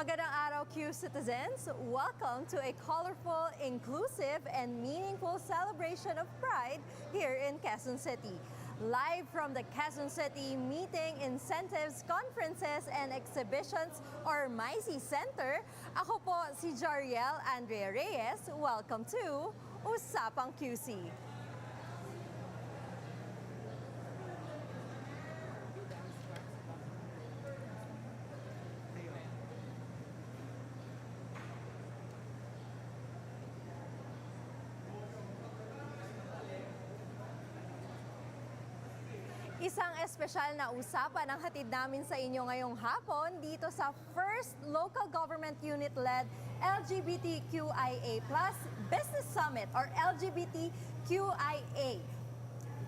Magandang araw, QCitizens! Welcome to a colorful, inclusive, and meaningful celebration of Pride here in Quezon City. Live from the Quezon City Meeting, Incentives, Conferences, and Exhibitions or MICE Center, ako po si Jariel Andrea Reyes. Welcome to Usapang QC. Isang espesyal na usapan ang hatid namin sa inyo ngayong hapon dito sa first local government unit-led LGBTQIA+ Business Summit or LGBTQIA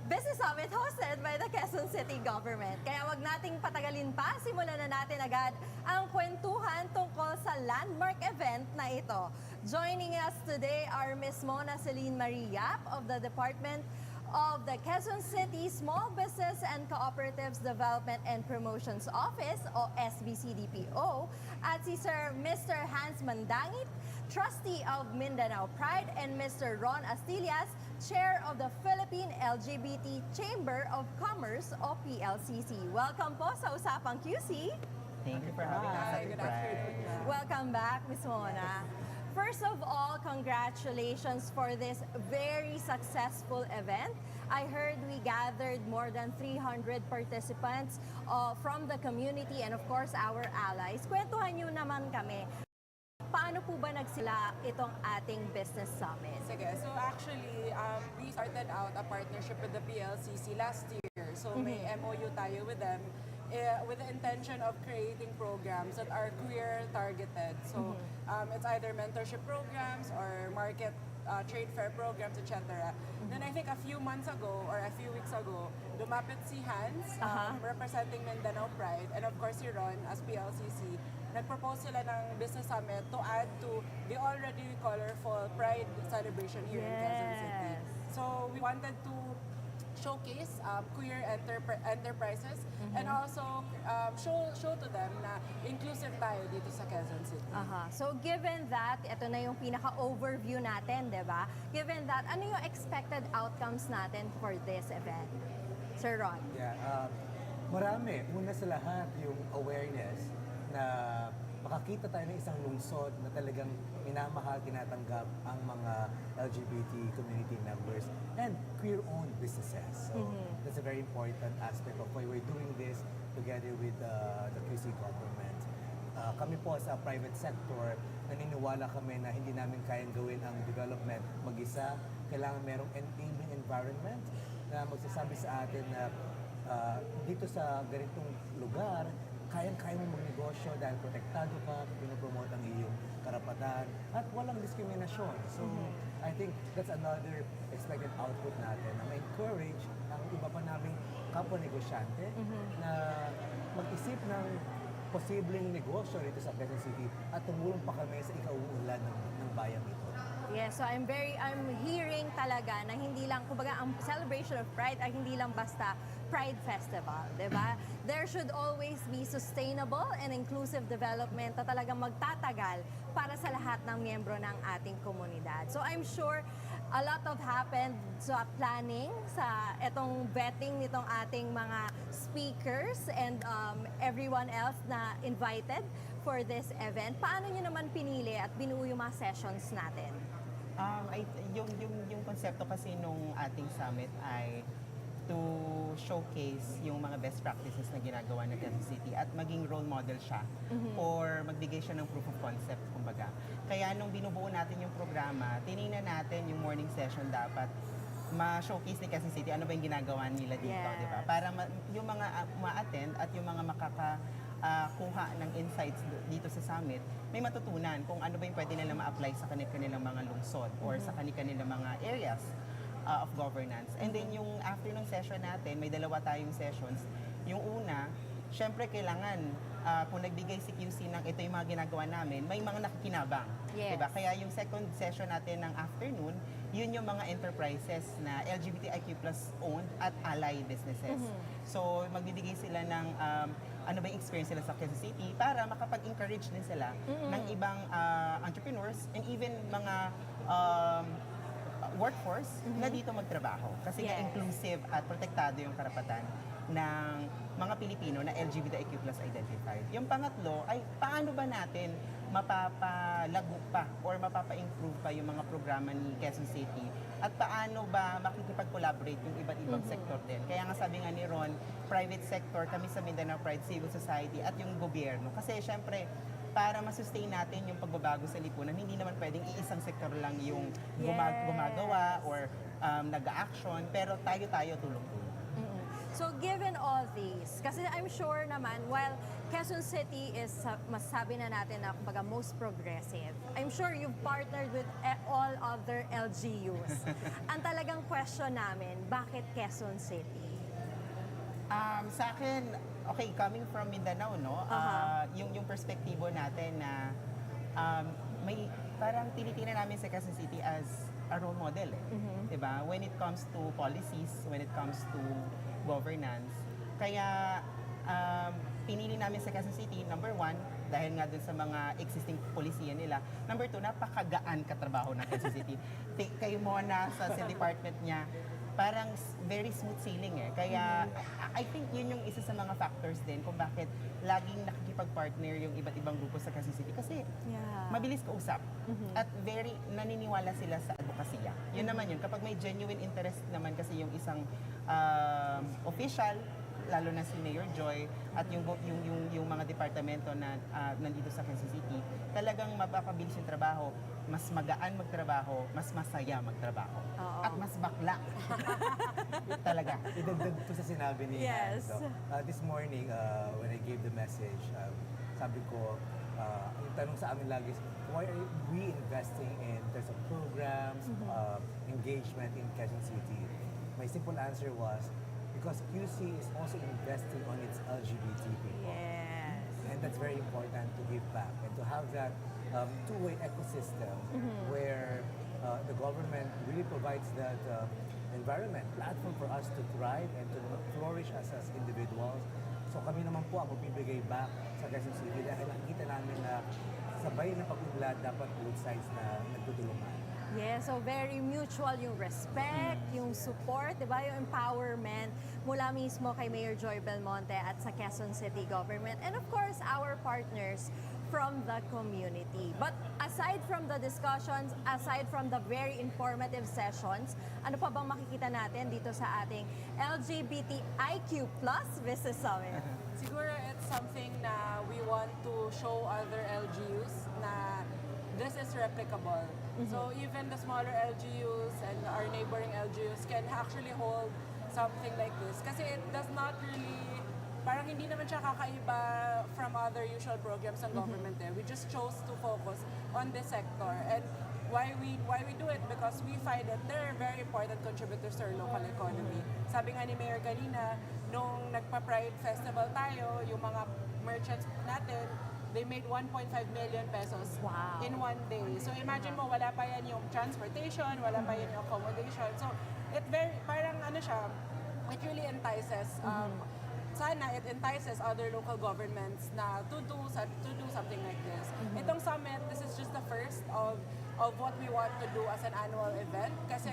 Business Summit hosted by the Quezon City Government. Kaya wag nating patagalin pa, simulan na natin agad ang kwentuhan tungkol sa landmark event na ito. Joining us today are Ms. Mona Celine Marie Yap of the Department of the Quezon City Small Business and Cooperatives Development and Promotions Office o SBCDPO at si Mr. Hans Mandangit, Trustee of Mindanao Pride, and Mr. Ron Astillas, Chair of the Philippine LGBT Chamber of Commerce o PLCC. Welcome po sa Usapang QC. Thank you for having us at the Pride. Welcome back, Ms. Mona. First of all, congratulations for this very successful event. I heard we gathered more than 300 participants from the community and of course our allies. Kwentuhan nyo naman kami. Paano po ba nagsila itong ating business summit? Sige, so actually, we started out a partnership with the PLCC last year. So may MOU tayo with them with the intention of creating programs that are queer targeted. So it's either mentorship programs or market trade fair programs, etc. Then I think a few months ago or a few weeks ago, lumapit si Hans representing Mindanao Pride and of course si Ron as PLCC. Nag-propose sila ng business summit to add to the already colorful Pride celebration here in Quezon City. So we wanted to showcase queer enterprises and also show to them na inclusive tayo dito sa Quezon City. So given that, ito na yung pinaka-overview natin, di ba? Given that, ano yung expected outcomes natin for this event? Sir Ron? Yeah, marami. Una sa lahat, yung awareness na makakita tayo ng isang lungsod na talagang minamahal, tinatanggap ang mga LGBT community members and queer-owned businesses. So that's a very important aspect of why we're doing this together with the QC government. Kami po sa private sector, naniniwala kami na hindi namin kayang gawin ang development mag-isa. Kailangan merong enabling environment na magsasabi sa atin na dito sa ganitong lugar, kayang-kaya mong magnegosyo dahil protektado ka, pinopromote ang iyong karapatan, at walang diskriminasyon. So, I think that's another expected output natin na ma-encourage ang iba pa naming kapwa-negosyante na mag-isip ng posibleng negosyo rito sa Quezon City at tumulong pa kami sa ikauunlad ng bayang ito. Yes, so I'm hearing talaga na hindi lang, kumbaga, ang celebration of Pride ay hindi lang basta Pride Festival, di ba? There should always be sustainable and inclusive development na talagang magtatagal para sa lahat ng miyembro ng ating komunidad. So I'm sure a lot of happened sa planning, sa etong vetting nitong ating mga speakers and everyone else na invited for this event. Paano nyo naman pinili at binuo yung mga sessions natin? Yung konsepto kasi nung ating summit ay to showcase yung mga best practices na ginagawa ng Quezon City at maging role model siya or magbigay siya ng proof of concept, kumbaga. Kaya nung binubuo natin yung programa, tinignan natin yung morning session dapat ma-showcase ni Quezon City ano ba yung ginagawa nila dito, di ba? Para yung mga ma-attend at yung mga kuha ng insights dito sa summit, may matutunan kung ano ba yung pwede nila ma-apply sa kanilang mga lungsod or sa kanilang mga areas of governance. And then yung afternoon session natin, may dalawa tayong sessions. Yung una, syempre kailangan kung nagbigay si QC ng ito yung mga ginagawa namin, may mga nakikinabang. Yes. Diba? Kaya yung second session natin ng afternoon, yun yung mga enterprises na LGBTIQ plus owned at ally businesses. So magbibigay sila ng ano ba yung experience nila sa Quezon City para makapag-encourage din sila ng ibang entrepreneurs and even mga workforce na dito magtrabaho. Kasi nga Yes. inclusive at protektado yung karapatan ng mga Pilipino na LGBTIQ plus identified. Yung pangatlo ay paano ba natin mapapalago pa or mapapa-improve pa yung mga programa ni Quezon City at paano ba makikipag-collaborate yung iba't ibang sektor din. Kaya nga sabi nga ni Ron, private sector, kami sa Mindanao Pride Civil Society at yung gobyerno. Kasi syempre, para masustain natin yung pagbabago sa lipunan, hindi naman pwedeng iisang sektor lang yung gumagawa or nag-action, pero tayo-tayo tulong-tulong. So given all these, kasi I'm sure naman, while Quezon City is, masasabi na natin na kumbaga most progressive, I'm sure you've partnered with all other LGUs. Ang talagang question namin, bakit Quezon City? Sa akin, okay, coming from Mindanao, no? Yung perspektibo natin na may parang tinitingnan namin sa Quezon City as a role model, eh. Diba? When it comes to policies, when it comes to governance. Kaya pinili namin sa Quezon City, number one, dahil nga dun sa mga existing polisiya nila. Number two, napakagaan katrabaho ng Quezon City. Kayo mo na sa department niya, parang very smooth sailing eh. Kaya I think yun yung isa sa mga factors din kung bakit laging nakikipag-partner yung iba't ibang grupo sa Quezon City. Kasi mabilis kausap at very naniniwala sila sa advokasya. Yun naman yun. Kapag may genuine interest naman kasi yung isang official, lalo na si Mayor Joy at yung mga departamento na nandito sa Quezon City, talagang mapapabilis yung trabaho, mas magaan magtrabaho, mas masaya magtrabaho. At mas bakla. Talaga. Idagdag ko sa sinabi ni Yes. Anzo. This morning, when I gave the message, sabi ko, yung tanong sa amin lagi is, why are we investing in terms of programs, engagement in Quezon City? My simple answer was, because QC is also investing on its LGBT people. Yes. And that's very important to give back and to have that two-way ecosystem where the government really provides that environment, platform for us to thrive and to flourish as individuals. So kami naman po ang magbibigay back sa Quezon City dahil nakikita namin na sabay na pag-unlad dapat both sides na nagtutulungan. Yeah, so very mutual yung respect, yung support, di ba? Yung empowerment mula mismo kay Mayor Joy Belmonte at sa Quezon City Government. And of course, our partners from the community. But aside from the discussions, aside from the very informative sessions, ano pa bang makikita natin dito sa ating LGBTIQ Plus Business Summit? Siguro it's something na we want to show other LGUs na this is replicable. So even the smaller LGUs and our neighboring LGUs can actually hold something like this. Kasi it does not really, parang hindi naman siya kakaiba from other usual programs ng government there. We just chose to focus on this sector. And why we do it? Because we find that they're very important contributors to our local economy. Sabi nga ni Mayor kanina, nung nagpa-Pride Festival tayo, yung mga merchants natin, they made 1.5 million pesos in one day. So imagine mo, wala pa yan yung transportation, wala pa yan yung accommodation. So it very, parang ano siya, it really entices, sana it entices other local governments na to do something like this. Itong summit, this is just the first of what we want to do as an annual event. Kasi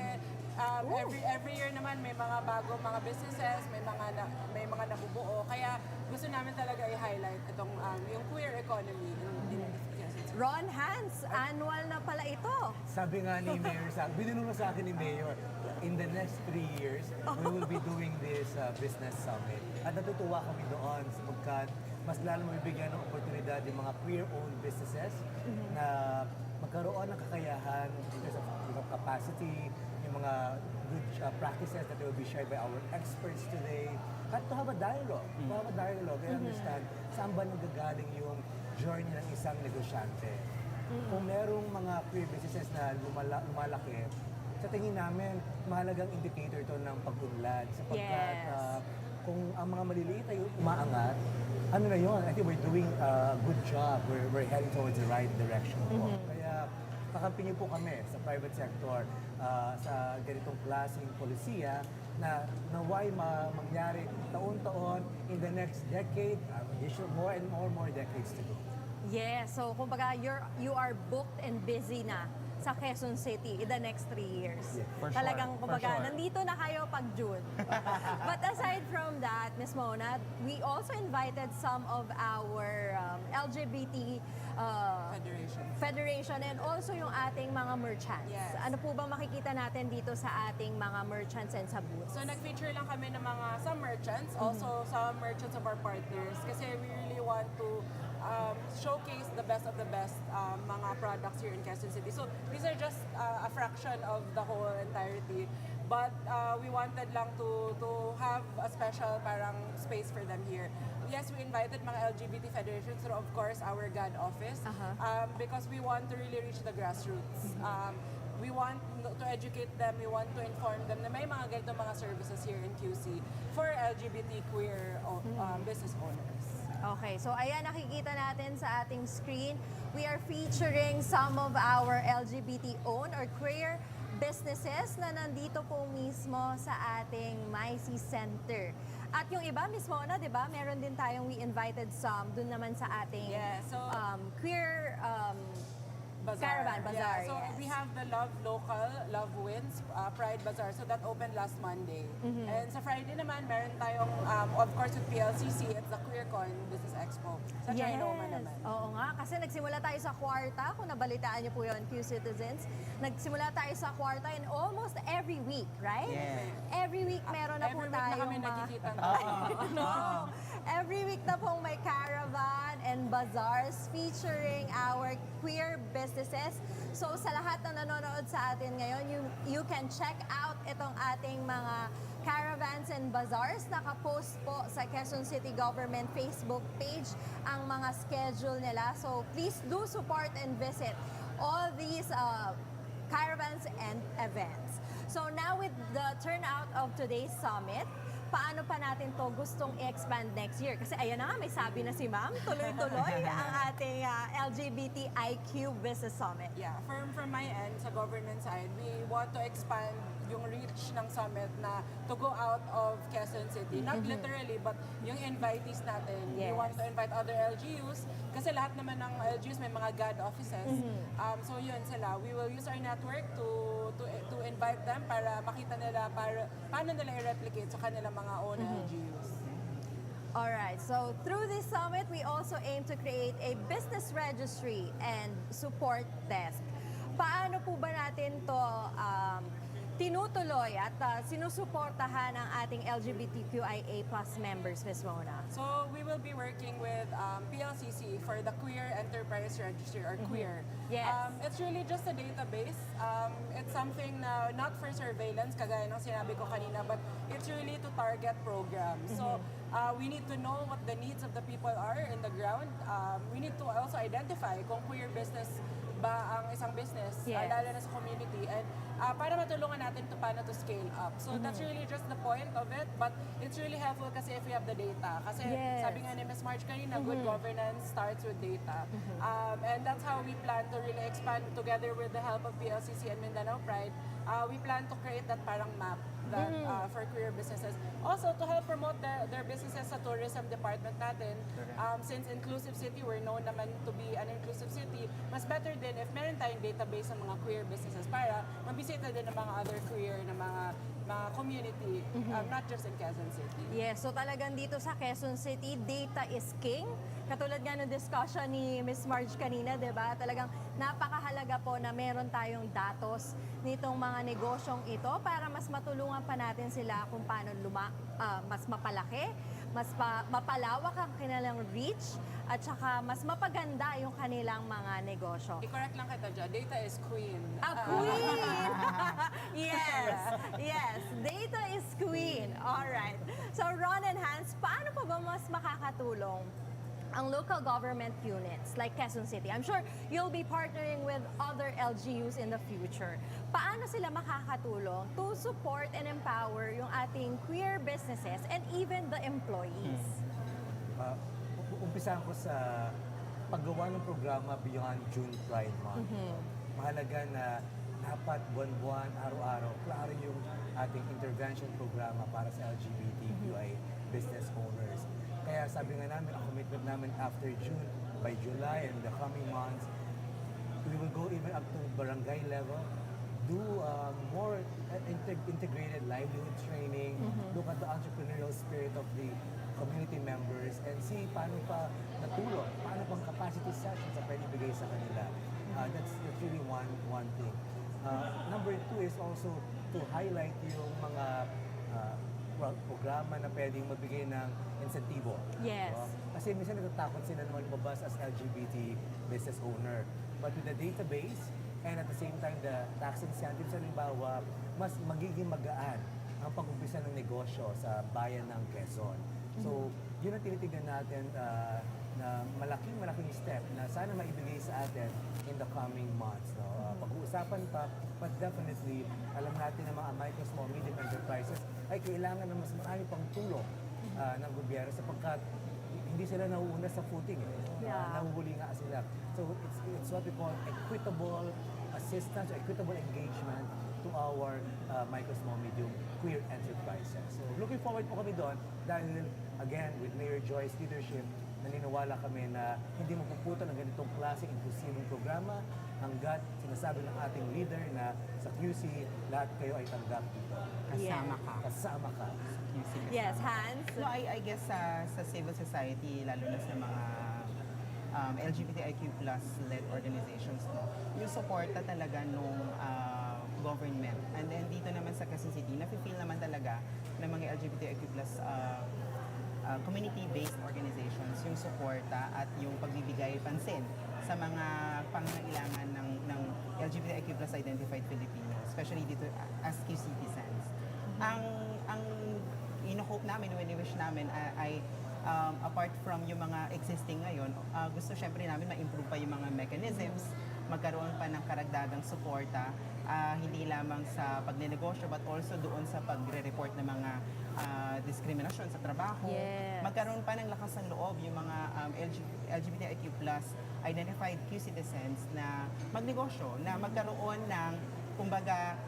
every year naman may mga bago mga businesses, may mga nabubuo. Kaya gusto namin talaga i-highlight itong yung queer economy in Quezon City. Ron Hans, annual na pala ito. Sabi nga ni Mayor, binunong sa akin ni Mayor, in the next 3 years, we will be doing this business summit. At natutuwa kami doon sapagkat mas lalo mabibigyan ng oportunidad yung mga queer-owned businesses na magkaroon ng kakayahan in terms of capacity, yung mga good practices that will be shared by our experts today. At to have a dialogue. To have a dialogue and understand saan ba nanggagaling yung journey ng isang negosyante. Kung merong mga queer businesses na lumalaki, sa tingin namin, mahalagang indicator to ng pag-unlad. Sapagkat kung ang mga maliliit ay umaangat, ano na yun? I think we're doing a good job. We're heading towards the right direction po. Kaya kakampi niyo po kami sa private sector sa ganitong klaseng polisiya na naway mangyari taon-taon in the next decade, more and more decades to go. Yes, so kumbaga you are booked and busy na sa Quezon City in the next 3 years. Yeah, for sure, Talagang for kumbaga sure. nandito na kayo pag June. But aside from that, Ms. Mona, we also invited some of our LGBT Federation and also yung ating mga merchants. Yes. Ano po ba makikita natin dito sa ating mga merchants and sa booths? So nag-feature lang kami ng some merchants, also some merchants of our partners kasi we really want to showcase the best of the best mga products here in Quezon City. So these are just a fraction of the whole entirety. But we wanted lang to have a special parang space for them here. Yes, we invited mga LGBT federations through, of course, our GAD office because we want to really reach the grassroots. We want to educate them, we want to inform them na may mga ganito mga services here in QC for LGBT queer business owners. Okay, so ayan, nakikita natin sa ating screen, we are featuring some of our LGBT-owned or queer businesses na nandito po mismo sa ating MyC Center. At yung iba, Miss Mona, di ba, meron din tayong we invited some dun naman sa ating Yeah, so queer Bazaar. Caravan Bazaar, Yeah, so yes. we have the Love Local, Love Wins Pride Bazaar. So that opened last Monday. And sa Friday naman, meron tayong, of course, with PLCC, it's the QueerCon Business Expo. Sa Trinoma naman. Oo nga, kasi nagsimula tayo sa kwarta, kung nabalitaan niyo po yun, QCitizens. Nagsimula tayo sa kwarta and almost every week, right? Yes. Every week meron na po Every week na tayong kami mga... nagkikita. No. Every week na pong may caravan and bazaars featuring our queer businesses. So sa lahat na nanonood sa atin ngayon, you can check out itong ating mga caravans and bazaars. Nakapost po sa Quezon City Government Facebook page ang mga schedule nila. So please do support and visit all these caravans and events. So now with the turnout of today's summit, paano pa natin to gustong i-expand next year? Kasi ayan na nga, may sabi na si Ma'am, tuloy-tuloy ang ating LGBTIQ Business Summit. Yeah, from my end, sa government side, we want to expand yung reach ng summit na to go out of Quezon City. Not literally, but yung invitees natin. We Yes. want to invite other LGUs kasi lahat naman ng LGUs may mga GAD offices. So yun sila. We will use our network to invite them para makita nila paano nila i-replicate sa kanilang mga own LGUs. Alright, so through this summit, we also aim to create a business registry and support desk. Paano po ba natin to tinutuloy at sinusuportahan ang ating LGBTQIA+ members, Ms. Mona? So we will be working with PLCC for the Queer Enterprise Registry or Queer. Yes. It's really just a database. It's something na not for surveillance, kagaya ng sinabi ko kanina, but it's really to target programs. So we need to know what the needs of the people are in the ground. We need to also identify kung queer business ba ang isang business, Yes. lalo na sa community, and para matulungan natin to paano to scale up. So that's really just the point of it, but it's really helpful kasi if we have the data. Kasi Yes. sabi nga ni Ms. March kanina, good governance starts with data. And that's how we plan to really expand together with the help of PLCC and Mindanao Pride. We plan to create that parang map that for queer businesses. Also, to help promote their businesses sa tourism department natin. Since inclusive city, we're known naman to be an inclusive city, mas better din if meron tayong database ng mga queer businesses para mabisita din ng mga other queer na mga community, not just in Quezon City. Yes, so talagang dito sa Quezon City, data is king. Katulad nga ng discussion ni Ms. Marge kanina, di ba? Talagang napakahalaga po na meron tayong datos nitong mga negosyong ito para mas matulungan pa natin sila kung paano mas mapalaki, mapalawak ang kanilang reach, at saka mas mapaganda yung kanilang mga negosyo. I-correct lang kita dyan, data is queen. A queen! Yes, yes. Data is queen. All right. So Ron and Hans, paano pa ba mas makakatulong ang local government units like Quezon City? I'm sure you'll be partnering with other LGUs in the future. Paano sila makakatulong to support and empower yung ating queer businesses and even the employees? Umpisahan ko sa paggawa ng programa Beyond June Pride Month. Mahalaga na dapat buwan-buwan, araw-araw, klaro yung ating intervention programa para sa LGBTQI business owners. Kaya sabi nga namin, ang commitment namin after June, by July and the coming months, we will go even up to barangay level, do more integrated livelihood training, look at the entrepreneurial spirit of the community members, and see paano pa natulong, paano pang capacity sessions na pwede ibigay sa kanila. That's really one thing. Number two is also to highlight yung mga programa na pwedeng magbigay ng insentibo. Yes. Kasi minsan natatakot sila na lumabas as LGBT business owner. But with the database and at the same time the tax incentives, halimbawa, mas magiging magaan ang pag-umpisa ng negosyo sa bayan ng Quezon. So, yun ang tinitignan natin na malaking step na sana maibigay sa atin in the coming months. No? Pag-uusapan pa, but definitely, alam natin na mga micro, small, medium enterprises ay kailangan ng mas marami pang tulong ng gobyerno sapagkat hindi sila nauuna sa footing. Nahuhuli nga sila. So, it's what we call equitable assistance or equitable engagement to our micro, small, medium queer enterprises. So, looking forward po kami doon dahil, again, with Mayor Joy's leadership, naniniwala kami na hindi mapuputo ng ganitong klaseng inklusibong programa hanggat sinasabi ng ating leader na sa QC, lahat kayo ay tanggap dito. Kasama ka. Kasama ka. Yes, Hans? No, I guess sa civil society, lalo na sa mga LGBTIQ plus led organizations, no, yung suporta talaga nung government. And then dito naman sa Quezon City, nafe-feel naman talaga ng mga LGBTIQ plus community-based organizations yung suporta at yung pagbibigay pansin sa mga pangangailangan ng LGBTIQ plus identified Filipinos, especially dito as QCitizens. Ang ino-hope namin, wini-wish namin ay apart from yung mga existing ngayon, gusto syempre namin ma-improve pa yung mga mechanisms, magkaroon pa ng karagdagang suporta, hindi lamang sa pagnenegosyo but also doon sa pagre-report ng mga diskriminasyon sa trabaho. Yes. Magkaroon pa ng lakas ng loob yung mga LGBTIQ plus identified QCitizens na magnegosyo, na magkaroon ng, kumbaga,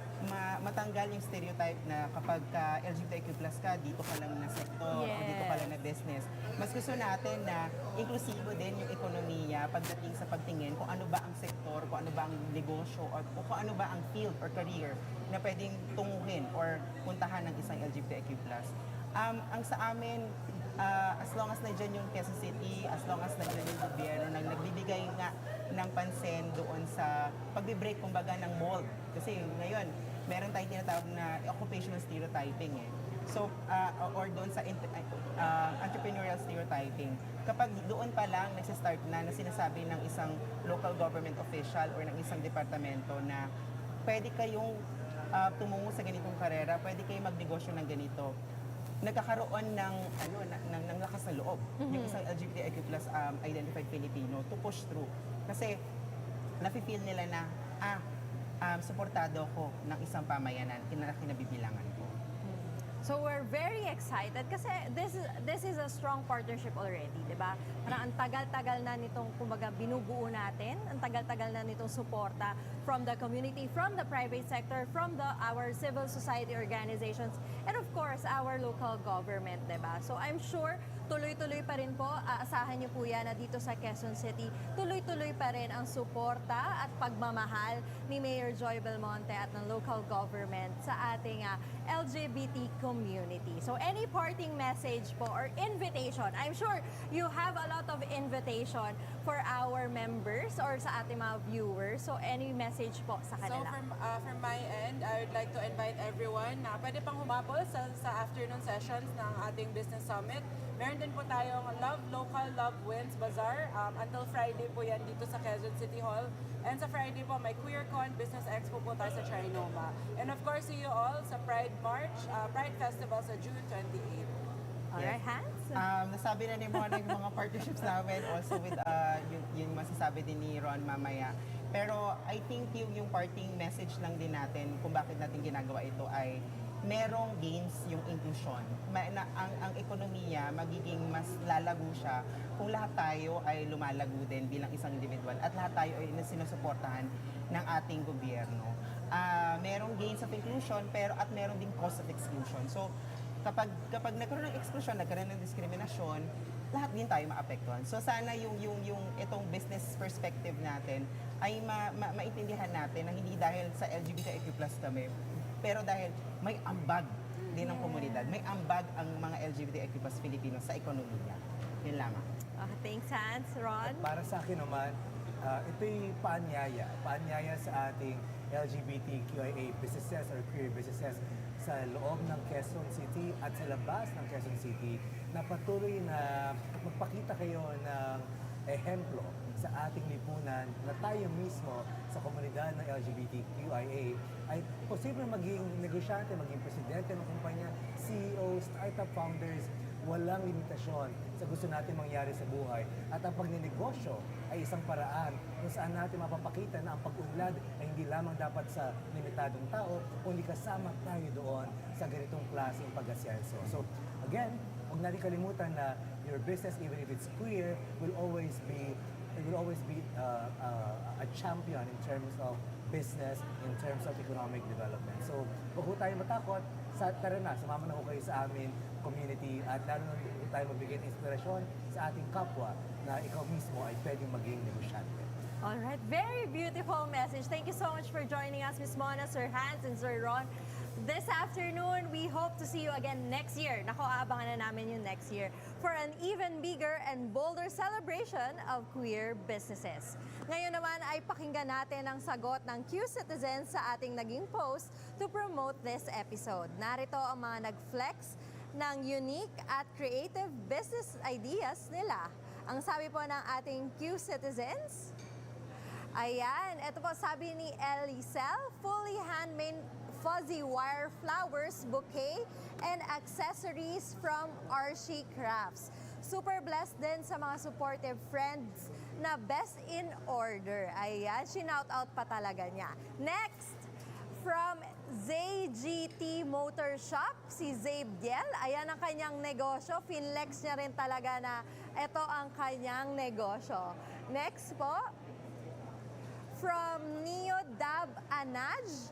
matanggal yung stereotype na kapag ka LGBTIQ plus ka, dito ka lang na sektor, Yes. o dito ka lang na business. Mas gusto natin na inklusibo din yung ekonomiya pagdating sa pagtingin kung ano ba ang sektor, kung ano ba ang negosyo, o kung ano ba ang field or career na pwedeng tunguhin or puntahan ng isang LGBTIQ plus. Ang sa amin, as long as nandiyan yung Quezon City, as long as nandiyan yung gobyerno nang nagbibigay nga ng pansin doon sa pagbe-break kumbaga ng mold. Kasi ngayon, meron tayong tinatawag na occupational stereotyping eh. So, or doon sa entrepreneurial stereotyping. Kapag doon pa lang nagsistart na sinasabi ng isang local government official or ng isang departamento na pwede kayong tumungo sa ganitong karera, pwede kayong magnegosyo ng ganito, nagkakaroon ng lakas na loob yung isang LGBTIQ plus identified Filipino to push through. Kasi nafe-feel nila na suportado ko ng isang pamayanan, kinabibilangan ko. So we're very excited kasi this is a strong partnership already, di ba? Parang ang tagal-tagal na nitong kumbaga binubuo natin, ang tagal-tagal na nitong suporta from the community, from the private sector, from our civil society organizations, and of course, our local government, di ba? So I'm sure tuloy-tuloy pa rin po, aasahan niyo po yan na dito sa Quezon City, tuloy-tuloy pa rin ang suporta at pagmamahal ni Mayor Joy Belmonte at ng local government sa ating LGBT community. So any parting message po or invitation, I'm sure you have a lot of invitation for our members or sa ating mga viewers. So any message po sa So kanila? from my end, I would like to invite everyone na pwede pang humabol sa afternoon sessions ng ating business summit. Meron din po tayong Love Local, Love Wins Bazaar. Until Friday po yan dito sa Quezon City Hall. And sa Friday po, may QueerCon Business Expo po tayo sa Trinoma. And of course, see you all sa Pride March, Pride Festival sa June 28. Alright, Hans? Nasabi na ni Mona yung mga partnerships namin also with yung masasabi din ni Ron mamaya. Pero I think yung parting message lang din natin kung bakit natin ginagawa ito ay merong gains yung inclusion. Ang ekonomiya magiging mas lalago siya kung lahat tayo ay lumalago din bilang isang individual at lahat tayo ay sinusuportahan ng ating gobyerno. merong gains of inclusion pero at meron ding cost of exclusion. So kapag nagkaroon ng exclusion, nagkaroon ng diskriminasyon, lahat din tayo maapektuhan. So sana yung itong business perspective natin ay maintindihan natin na hindi dahil sa LGBTIQ+ kami, pero dahil may ambag din ng komunidad, may ambag ang mga LGBTIQ+ Filipino sa ekonomiya. Yun lamang. Thanks, Hans. Ron? Para sa akin naman, ito'y paanyaya sa ating LGBTQIA businesses or queer businesses sa loob ng Quezon City at sa labas ng Quezon City na patuloy na magpakita kayo ng ehemplo sa ating lipunan na tayo mismo sa komunidad ng LGBTQIA ay posible maging negosyante, maging presidente ng kumpanya, CEO, startup founders, walang limitasyon sa gusto natin mangyari sa buhay. At ang pagninegosyo ay isang paraan kung saan natin mapapakita na ang pag-unlad ay hindi lamang dapat sa limitadong tao, kundi kasama tayo doon sa ganitong klaseng pag-asyenso. So again, huwag natin kalimutan na your business, even if it's queer, will always be a champion in terms of business, in terms of economic development. So, huwag po tayo matakot. Tara na, sumama na po kayo sa amin community at lalo na po tayo magbigay ng inspirasyon sa ating kapwa na ikaw mismo ay pwedeng maging negosyante. Alright, very beautiful message. Thank you so much for joining us, Ms. Mona, Sir Hans, and Sir Ron. This afternoon, we hope to see you again next year. Nako, abangan na namin yung next year for an even bigger and bolder celebration of queer businesses. Ngayon naman ay pakinggan natin ang sagot ng QCitizen sa ating naging post to promote this episode. Narito ang mga nag-flex ng unique at creative business ideas nila. Ang sabi po ng ating QCitizens, ayan, ito po sabi ni Elisel, fully handmade fuzzy wire flowers, bouquet, and accessories from Archie Crafts. Super blessed din sa mga supportive friends na best in order. Ayan, shinout out pa talaga niya. Next, from ZGT Motor Shop, si Zabdiel. Ayan ang kanyang negosyo. Finlex niya rin talaga na ito ang kanyang negosyo. Next po, from Neo Dab Anaj,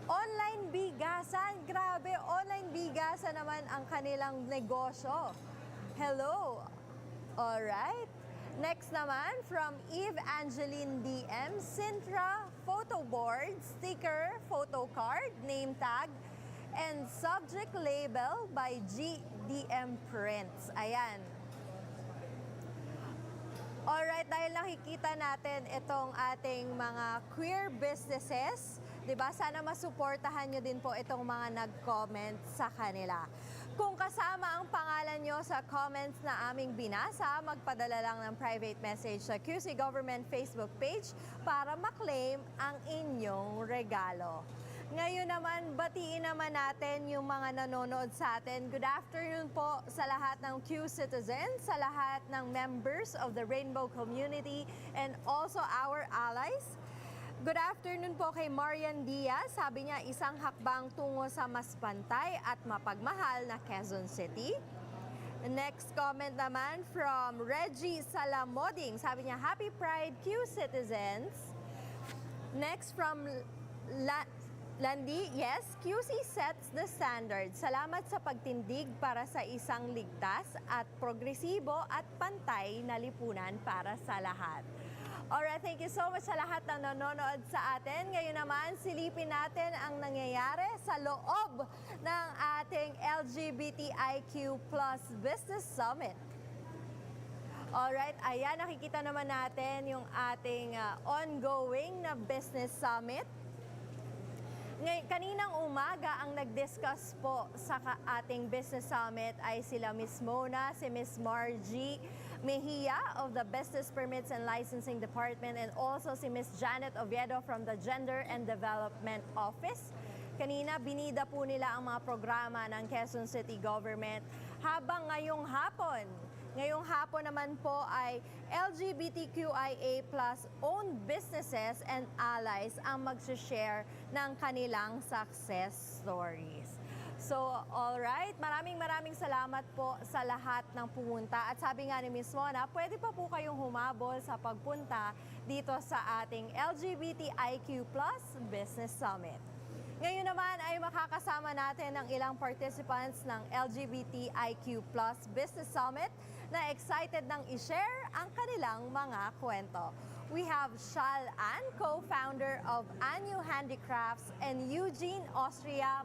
online bigasan. Grabe, online bigasan naman ang kanilang negosyo. Hello. Alright. Next naman, from Eve Angeline DM, Sintra photo board, sticker, photo card, name tag, and subject label by GDM Prints. Ayan. Alright, dahil nakikita natin itong ating mga queer businesses, diba? Sana masuportahan nyo din po itong mga nag-comment sa kanila. Kung kasama ang pangalan nyo sa comments na aming binasa, magpadala lang ng private message sa QC Government Facebook page para maklaim ang inyong regalo. Ngayon naman, batiin naman natin yung mga nanonood sa atin. Good afternoon po sa lahat ng QCitizen, sa lahat ng members of the Rainbow Community, and also our allies. Good afternoon po kay Marian Diaz. Sabi niya, isang hakbang tungo sa mas pantay at mapagmahal na Quezon City. Next comment naman from Reggie Salamoding. Sabi niya, Happy Pride QCitizens. Next from Landi, yes, QC sets the standard. Salamat sa pagtindig para sa isang ligtas at progresibo at pantay na lipunan para sa lahat. Alright, thank you so much sa lahat ng nanonood sa atin. Ngayon naman, silipin natin ang nangyayari sa loob ng ating LGBTIQ Business Summit. Alright, ayan, nakikita naman natin yung ating ongoing na Business Summit. Kaninang umaga, ang nag-discuss po sa ating Business Summit ay sila Ms. Mona, si Ms. Margie Mejia of the Business Permits and Licensing Department, and also si Ms. Janet Oviedo from the Gender and Development Office. Kanina, binida po nila ang mga programa ng Quezon City Government habang ngayong hapon naman po ay LGBTQIA+ owned businesses and allies ang mag-share ng kanilang success stories. So, alright, maraming salamat po sa lahat ng pumunta. At sabi nga ni Miss Mona, pwede pa po kayong humabol sa pagpunta dito sa ating LGBTIQ Business Summit. Ngayon naman ay makakasama natin ang ilang participants ng LGBTIQ Business Summit na excited nang i-share ang kanilang mga kwento. We have Shal Ann, co-founder of Anyu Handicrafts, and Eugene Austria,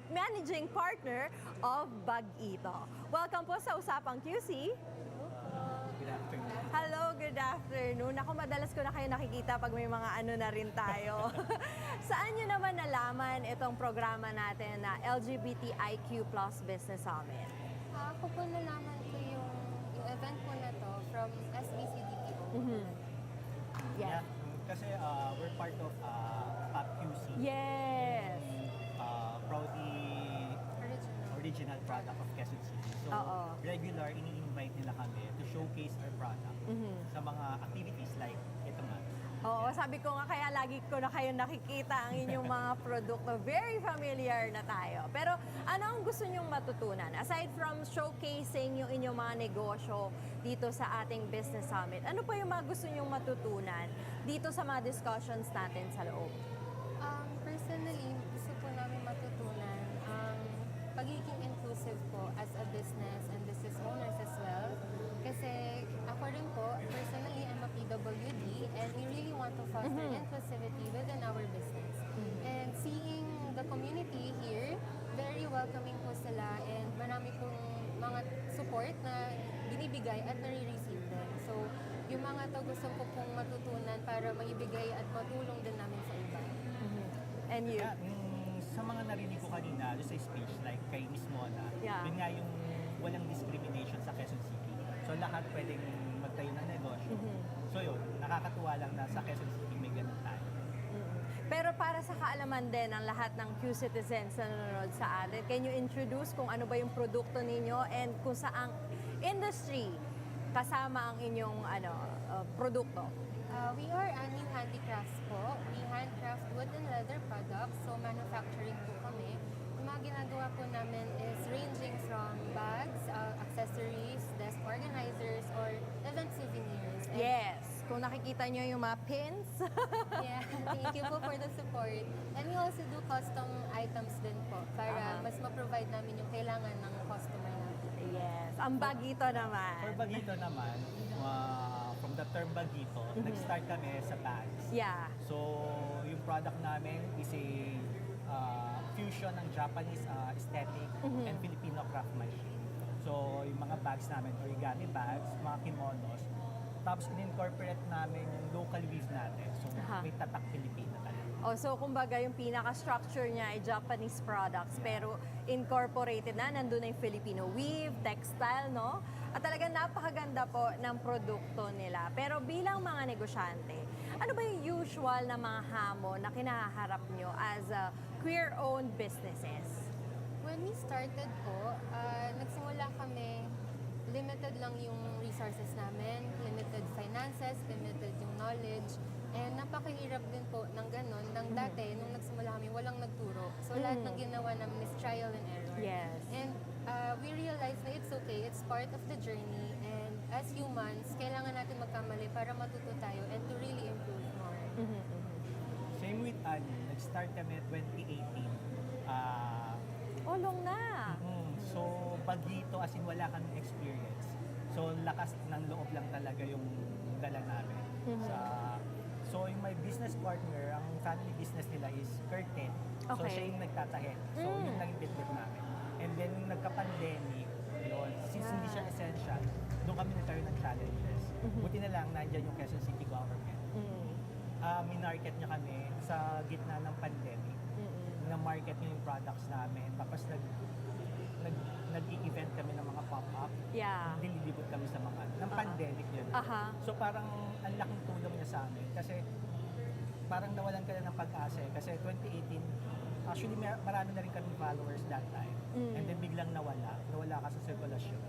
managing partner of Bagito. Welcome po sa Usapang QC. Good afternoon. Hello, good afternoon. Ako, madalas ko na kayo nakikita pag may mga ano na rin tayo. Saan nyo naman nalaman itong programa natin na LGBTIQ Business Summit? Ako po nalaman ko yung event po na to from SBCDPO. Yes. Kasi we're part of QC. Yes. Proudly original product of Quezon City. So, Oo. regular, ini-invite nila kami to showcase our product sa mga activities like ito nga. Oo, sabi ko nga kaya lagi ko na kayo nakikita ang inyong mga produkto. Very familiar na tayo. Pero ano ang gusto nyong matutunan? Aside from showcasing yung inyong mga negosyo dito sa ating Business Summit, ano pa yung mga gusto nyong matutunan dito sa mga discussions natin sa loob? Personally, gusto po namin matutunan ang pagiging inclusive po as a business and business owners as well. Kasi ako rin po, personally, I'm a PWD and we really want to foster inclusivity within our business. And seeing the community here, very welcoming po sila and marami pong mga support na binibigay at nare-receive din. So, yung mga to gusto ko pong matutunan para maibigay at matulong din namin sa iba. And you? Kaya, sa mga narinig ko kanina, doon sa speech, like kay Miss Mona, Yeah. yun nga yung walang discrimination sa Quezon City. So lahat pwedeng magtayo ng negosyo. So yun, nakakatuwa lang na sa Quezon City may ganun tayo. Pero para sa kaalaman din ng lahat ng QCitizens na nanonood sa atin, can you introduce kung ano ba yung produkto ninyo and kung saang industry kasama ang inyong produkto? We are Anyu Handicrafts po. We handcraft wood and leather products, so manufacturing po kami. Yung mga ginagawa po namin is ranging from bags, accessories, desk organizers, or event souvenirs. And Yes. Kung nakikita nyo yung mga pins. yeah, thank you po for the support. And we also do custom items din po para mas ma-provide namin yung kailangan ng customer natin. Yes. Ang bagito naman. For Bagito naman, from the term Bagito, nag-start kami sa bags. Yeah. So, yung product namin is a fusion ng Japanese aesthetic and Filipino craftsmanship. So, yung mga bags namin, origami bags, mga kimonos, tapos in-incorporate namin yung local weave natin. So, may tatak Filipino talaga. Oh, so kumbaga yung pinaka-structure niya ay Japanese products pero incorporated na, nandun na yung Filipino weave, textile, no? At talagang napakaganda po ng produkto nila. Pero bilang mga negosyante, ano ba yung usual na mga hamon na kinaharap nyo as queer-owned businesses? When we started po, nagsimula kami, limited lang yung resources namin, limited finances, limited yung knowledge, and napakahirap din po ng ganun. Nang dati, nung nagsimula kami, walang nagturo. So lahat ng ginawa namin is trial and error. Yes. And we realized na it's okay, it's part of the journey, and as humans, kailangan natin magkamali para matuto tayo and to really improve more. Same with nag-start kami 2018. Long na. So, Bagito as in wala kami experience. So, lakas ng loob lang talaga yung dala namin. So, yung my business partner, ang family business nila is curtain. So, Okay. siya yung nagtatahe. So, yun lang yung bitbit namin. And then, yung nagka-pandemic, yun, since hindi siya essential, doon kami nagkaroon ng challenges. Buti na lang, nandyan yung Quezon City government. Minarket niya kami sa gitna ng pandemic. Na-market niya yung products namin. Tapos nag-i-event kami ng mga pop-up. Yeah. Dililibot kami sa mga, ng pandemic yun. So parang ang laking tulong niya sa amin. Kasi parang nawalan ka na ng pag-asa eh. Kasi 2018, actually marami na rin kami followers that time. And then biglang nawala ka sa sirkulasyon.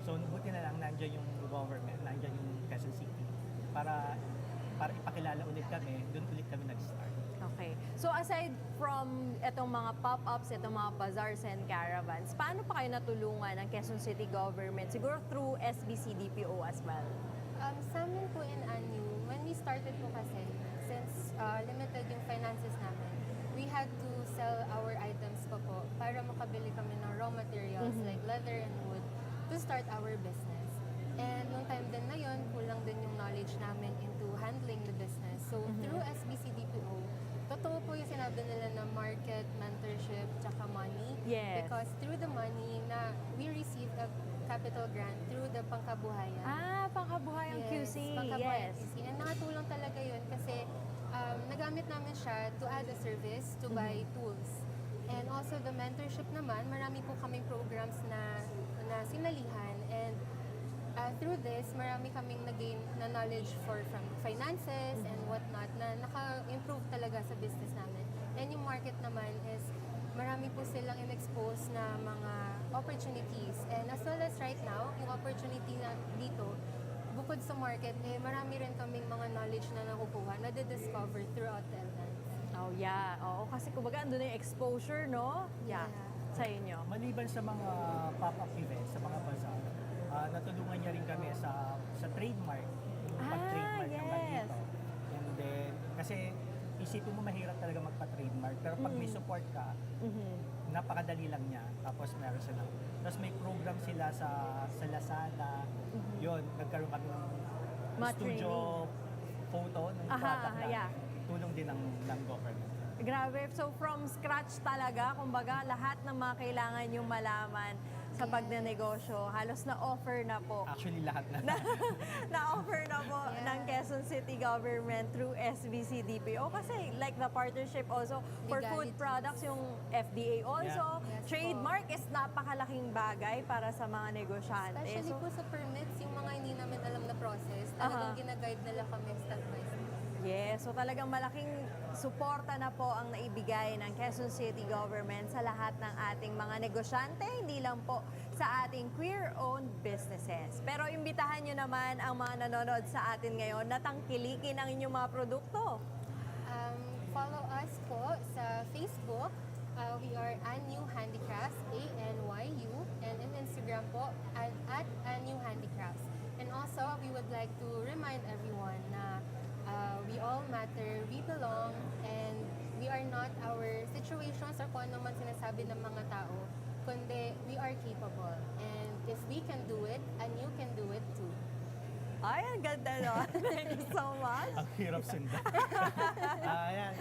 So buti na lang nandiyan yung government, nandiyan yung Quezon City. Para ipakilala ulit kami, doon ulit kami nag-start. Okay. So aside from itong mga pop-ups, itong mga bazaars and caravans, paano pa kayo natulungan ng Quezon City government? Siguro through SBCDPO as well. Sa amin po in ANU, when we started po kasi, since limited yung finances namin, we had to sell our items pa po para makabili kami ng raw materials like leather and wood to start our business. And nung time din na yun, kulang din yung knowledge namin into handling the business. So through SBCDPO, totoo po yung sinabi nila na market, mentorship, tsaka money. Yes. Because through the money na we received a capital grant through the pangkabuhayan. Pangkabuhayang QC. Pangkabuhayan Yes. QC. And nakatulong talaga yun kasi nagamit namin siya to add a service, to buy tools. And also the mentorship naman, marami po kaming programs na sinalihan. And through this, marami kaming nag-gain na knowledge from finances and whatnot na naka-improve talaga sa business namin. And yung market naman is marami po silang in-expose na mga opportunities. And as well as right now, yung opportunity na dito, bukod sa market, marami rin kaming mga knowledge na nakukuha, na discover throughout the event. Oh, yeah. Oo, kasi kumbaga andun na yung exposure, no? Yeah. Sa inyo. Maliban sa mga pop-up events, sa mga bazaar, natulungan niya rin kami sa trademark, yung pag-trademark ng yes. dito. And then, kasi isipin mo mahirap talaga magpa-trademark, pero pag may support ka, napakadali lang niya. Tapos meron sila. Tapos may program sila sa Lazada. Yun, nagkaroon kami ng Mga studio photo ng product namin. yeah. Tulong din ng government. Grabe. So from scratch talaga, kumbaga lahat ng mga kailangan yung malaman sa pagnenegosyo, halos na-offer na po. Actually, lahat na. Na-offer na po ng Quezon City government through SBCDPO kasi like the partnership also for food Legalities. products, yung FDA also. Yeah. Yes po. Trademark is napakalaking bagay para sa mga negosyante. Especially So, po sa permits, yung mga hindi namin alam na process, talagang ginaguide nila kami step by step. yes, so talagang malaking suporta na po ang naibigay ng Quezon City government sa lahat ng ating mga negosyante, hindi lang po sa ating queer-owned businesses. Pero imbitahan nyo naman ang mga nanonood sa atin ngayon na tangkilikin ang inyong mga produkto. Follow us po sa Facebook. We are ANU Handicrafts, ANYU, and in Instagram po at ANU Handicrafts. And also, we would like to remind everyone na we all matter, we belong, and we are not our situations or kung ano man sinasabi ng mga tao, kundi we are capable. And if we can do it, and you can do it too. Ay, ang ganda nun. Thank you so much. Ang hirap sundan. Ayan.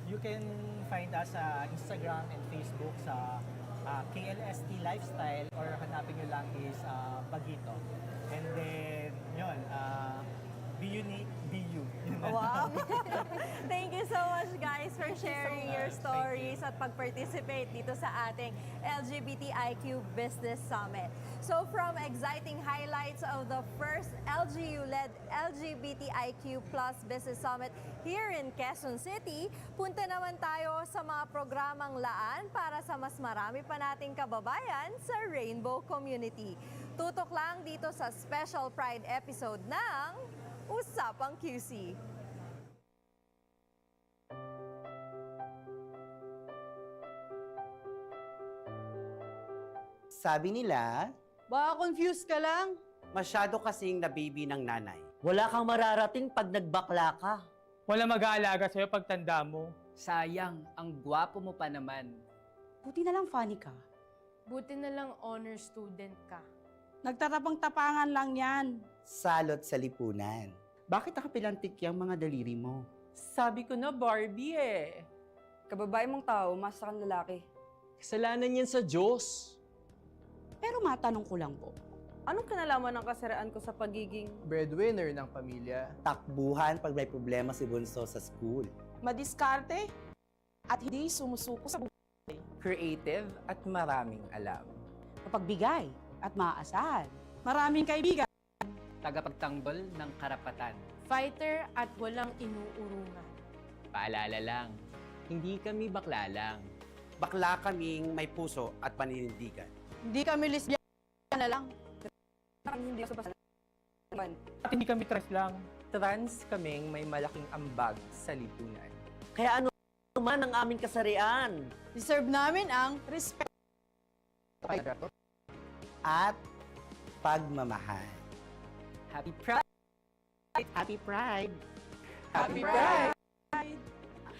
You can find us sa Instagram and Facebook sa KLST Lifestyle or hanapin nyo lang is Bagito. And then, yun, be unique, be you. Yun na. Wow! Thank you so much guys for sharing your Thank you. stories at pag-participate dito sa ating LGBTIQ Business Summit. So from exciting highlights of the first LGU-led LGBTIQ Plus Business Summit here in Quezon City, punta naman tayo sa mga programang laan para sa mas marami pa nating kababayan sa Rainbow Community. Tutok lang dito sa Special Pride episode ng Usapang QC. Sabi nila, Baka confused ka lang. masyado kasing na-baby ng nanay. Wala kang mararating pag nagbakla ka. Wala mag-aalaga sa'yo pag tanda mo. Sayang, ang gwapo mo pa naman. Buti na lang funny ka. Buti na lang honor student ka. Nagtatapang-tapangan lang yan. Salot sa lipunan. Bakit nakapilantik yung mga daliri mo? Sabi ko na Barbie eh. Kababae mong tao, mas sa lalaki. Kasalanan yan sa Diyos. Pero matanong ko lang po, anong kinalaman ng kasarian ko sa pagiging Breadwinner ng pamilya. Takbuhan pag may problema si Bunso sa school. madiskarte at hindi sumusuko sa buhay? Creative at maraming alam. Mapagbigay at maaasahan. Maraming kaibigan. Tagapagtanggol ng karapatan. Fighter at walang inuurungan. Paalala lang, hindi kami bakla lang. Bakla kaming may puso at paninindigan. Hindi kami lesbiana na lang. Hindi sa pasalan. At hindi kami tres lang. Trans kaming may malaking ambag sa lipunan. Kaya ano anuman ang aming kasarian. Deserve namin ang respect. At pagmamahal. Happy Pride! Happy Pride! Happy Pride!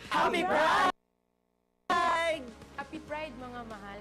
Happy Pride! Happy Pride, mga mahal.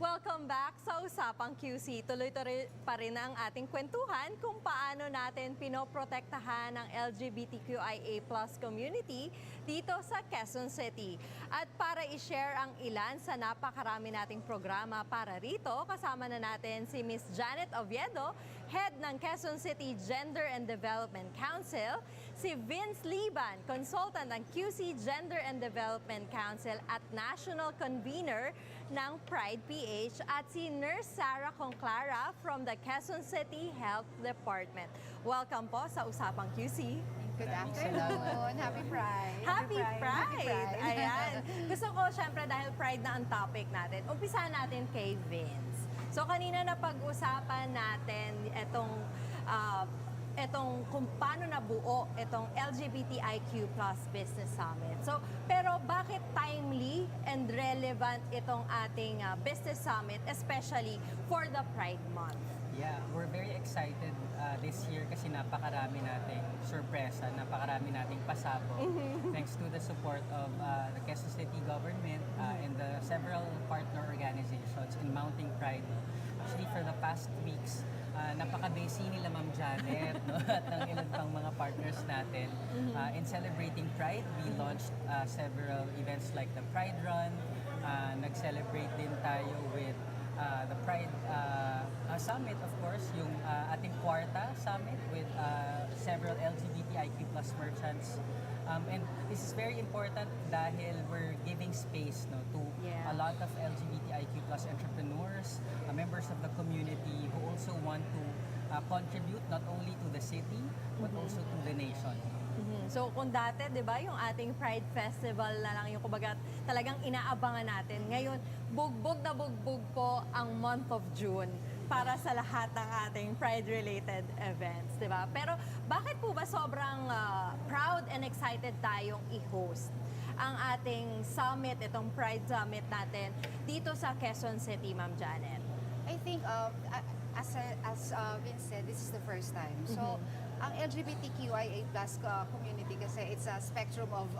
Welcome back sa Usapang QC. Tuloy-tuloy pa rin ang ating kwentuhan kung paano natin pinoprotektahan ang LGBTQIA+ community dito sa Quezon City. At para i-share ang ilan sa napakarami nating programa para rito, kasama na natin si Miss Janet Oviedo, Head ng Quezon City Gender and Development Council, si Vince Liban, Consultant ng QC Gender and Development Council at National Convener ng Pride PH, at si Nurse Sarah Conclara from the Quezon City Health Department. Welcome po sa Usapang QC. Good afternoon. Happy Pride. Happy Pride! Ayan. Gusto ko, syempre, dahil Pride na ang topic natin, umpisa natin kay Vince. So, kanina na pag-usapan natin itong kung paano nabuo itong LGBTIQ Business Summit. So, pero bakit timely and relevant itong ating Business Summit, especially for the Pride Month? Yeah, we're very excited this year kasi napakarami nating sorpresa, napakarami nating pasabog. Thanks to the support of the Quezon City government and the several partner organizations in mounting Pride. Actually, for the past weeks, napaka-busy nila Ma'am Janet no? At ng ilan pang mga partners natin. In celebrating Pride, we launched several events like the Pride Run. Nag-celebrate din tayo with the Pride Summit, of course, yung ating Kwarta Summit with several LGBTIQ+ merchants. And this is very important dahil we're giving space no, to a lot of LGBTIQ+ entrepreneurs, members of the community who also want to contribute not only to the city, but also to the nation. So kung dati, di ba, yung ating Pride Festival na lang yung kumbaga talagang inaabangan natin. Ngayon, bugbog na bugbog po ang month of June para sa lahat ng ating Pride-related events, di ba? Pero bakit po ba sobrang proud and excited tayong i-host ang ating summit, itong Pride Summit natin dito sa Quezon City, Ma'am Janet? I think, as Vince said, this is the first time. So, ang LGBTQIA+ community kasi it's a spectrum of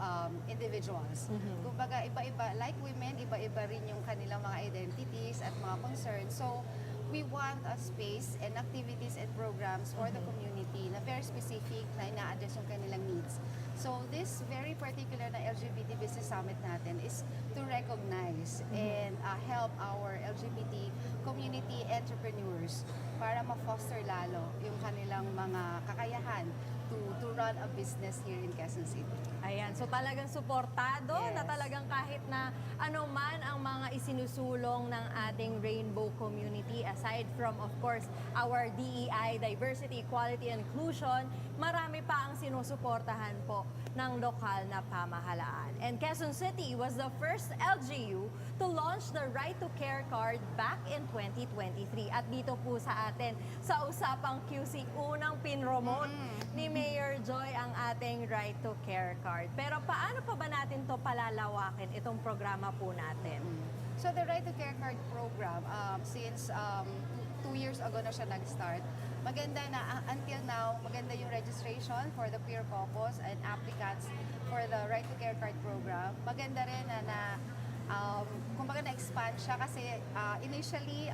individuals. Kumbaga, iba-iba, like women, iba-iba rin yung kanilang mga identities at mga concerns. So, we want a space and activities and programs for the community na very specific na ina-address yung kanilang needs. So this very particular na LGBT Business Summit natin is to recognize and help our LGBT community entrepreneurs para ma-foster lalo yung kanilang mga kakayahan to run a business here in Quezon City. Ayan, so talagang suportado na talagang kahit na ano man ang mga isinusulong ng ating rainbow community, aside from of course our DEI, Diversity, Equality, and Inclusion, marami pa ang sinusuportahan po ng lokal na pamahalaan. And Quezon City was the first LGU to launch the Right to Care card back in 2023. At dito po sa atin, sa Usapang QC, unang pinromote ni Mayor Joy ang ating Right to Care card. Pero paano pa ba natin to palalawakin, itong programa po natin? So the Right to Care card program, since 2 years ago na siya nag-start, maganda na, until now, maganda yung registration for the queer couples and applicants for the Right to Care card program. Maganda rin na kumbaga na-expand siya kasi initially,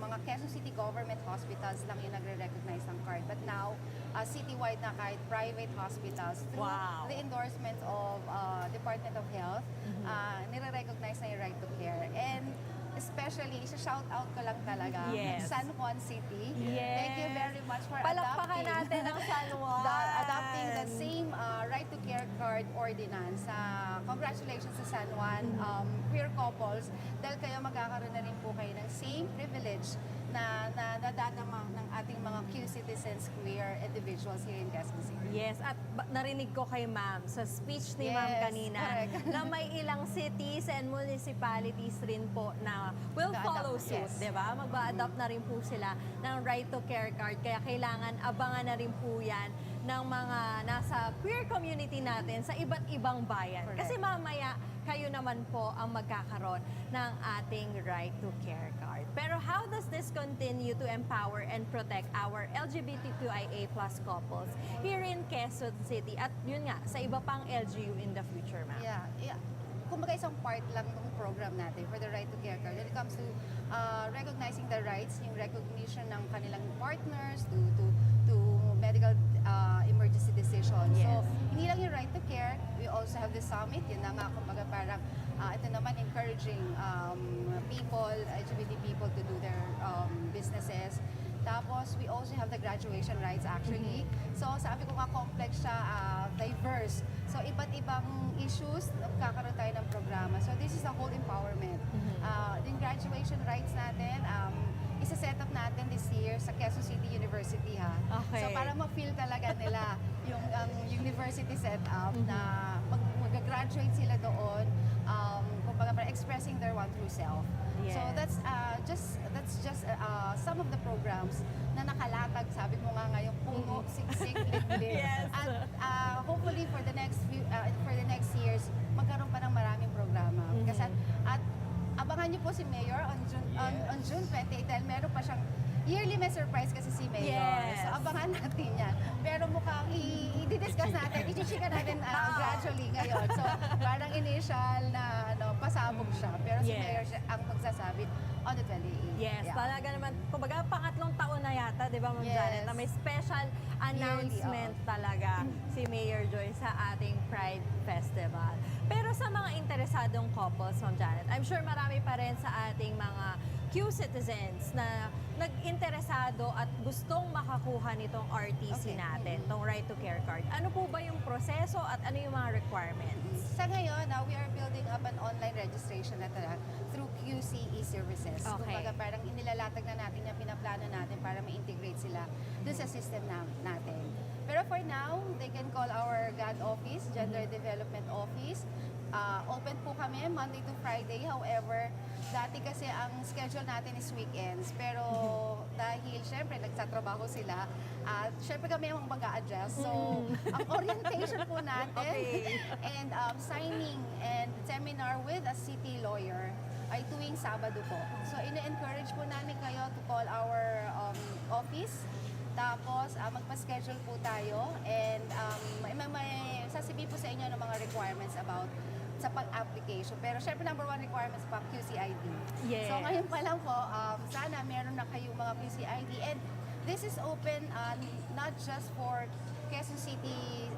mga Quezon City government hospitals lang yung nagre-recognize ng card. But now, citywide na kahit private hospitals, through the endorsement of Department of Health, nire-recognize na yung Right to Care. And especially, isa-shout out ko lang talaga, San Juan City. Thank you very much for Palakpakan natin ang San Juan. adopting the same Right to Care card ordinance. Congratulations sa San Juan queer couples dahil kayo magkakaroon na rin po kayo ng same privilege na nadadama ng ating mga QCitizens queer individuals here in Quezon City. Yes, at narinig ko kay Ma'am sa speech ni Ma'am kanina na may ilang cities and municipalities rin po na will follow suit, di ba? Magba-adopt na rin po sila ng Right to Care card. Kaya kailangan abangan na rin po yan ng mga nasa queer community natin sa iba't ibang bayan. Kasi mamaya, kayo naman po ang magkakaroon ng ating Right to Care card. Pero how does this continue to empower and protect our LGBTQIA+ couples here in Quezon City at yun nga, sa iba pang LGU in the future, ma'am? Yeah. Kumbaga isang part lang ng program natin for the Right to Care card. When it comes to recognizing the rights, yung recognition ng kanilang partners to medical emergency decisions. So, hindi lang yung Right to Care, we also have the summit. Yun na nga, kumbaga parang ito naman encouraging people, LGBT people to do their businesses. Tapos, we also have the graduation rights actually. So, sabi ko nga, complex siya, diverse. So, iba't ibang issues, nagkakaroon tayo ng programa. So, this is a whole empowerment. Yung graduation rights natin, isa-set up natin this year sa Quezon City University, ha? Okay. So, para ma-feel talaga nila yung university setup na mag-graduate sila doon, kumbaga parang expressing their one true self. Yes. So that's just some of the programs na nakalatag, sabi mo nga ngayong puno, siksik, liblib. At hopefully for the next years, magkaroon pa ng maraming programa. Kasi at abangan niyo po si Mayor on June 28 dahil meron pa siyang yearly may surprise kasi si Mayor. So abangan natin yan. Pero mukhang i-discuss natin, i-chika natin gradually ngayon. So parang initial na pasabog siya. Pero si Mayor siya ang magsasabi on the 28th. Yes, talaga naman. Kumbaga, pangatlong taon na yata, di ba, Ma'am Janet, na may special announcement talaga si Mayor Joy sa ating Pride Festival. Pero sa mga interesadong couples, Ma'am Janet, I'm sure marami pa rin sa ating mga QCitizens na nag-interesado at gustong makakuha nitong RTC natin, itong Right to Care card. Ano po ba yung proseso at ano yung mga requirements? Sa ngayon, we are building up an online registration na talaga through QC e-services. Okay. Kumbaga parang inilalatag na natin yung pinaplano natin para ma-integrate sila dun sa system natin. Pero for now, they can call our GAD office, Gender Development Office. Open po kami Monday to Friday. However, dati kasi ang schedule natin is weekends. Pero dahil syempre nagtatrabaho sila, syempre kami ang mag-a-adjust. So, ang orientation po natin and signing and seminar with a city lawyer ay tuwing Sabado po. So, ina-encourage po namin kayo to call our office. Tapos, magpa-schedule po tayo and may sasabihin po sa inyo ng mga requirements about sa pag-application. Pero syempre, number one requirements pa, QCID. Yes. So ngayon pa lang po, sana meron na kayong mga QCID. And this is open not just for Quezon City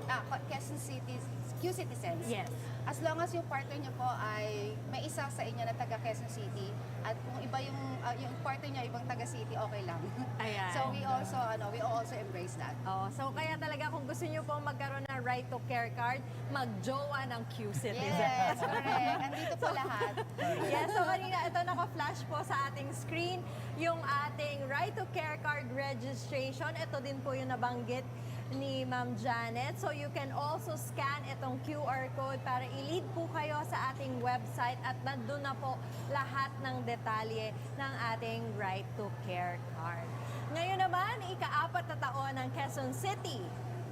QCitizens. Yes. As long as yung partner nyo po ay may isa sa inyo na taga Quezon City at kung iba yung partner nyo ibang taga City, okay lang. Ayan. So we also embrace that. Oh, so kaya talaga kung gusto niyo pong magkaroon ng right to care card, mag-jowa ng QCitizen. Yes, correct. Andito po lahat. Yes, so kanina ito naka-flash po sa ating screen yung ating right to care card registration. Ito din po yung nabanggit ni Ma'am Janet. So you can also scan itong QR code para i-lead po kayo sa ating website at nandun na po lahat ng detalye ng ating right to care card. Ngayon naman, ika-4 na taon ng Quezon City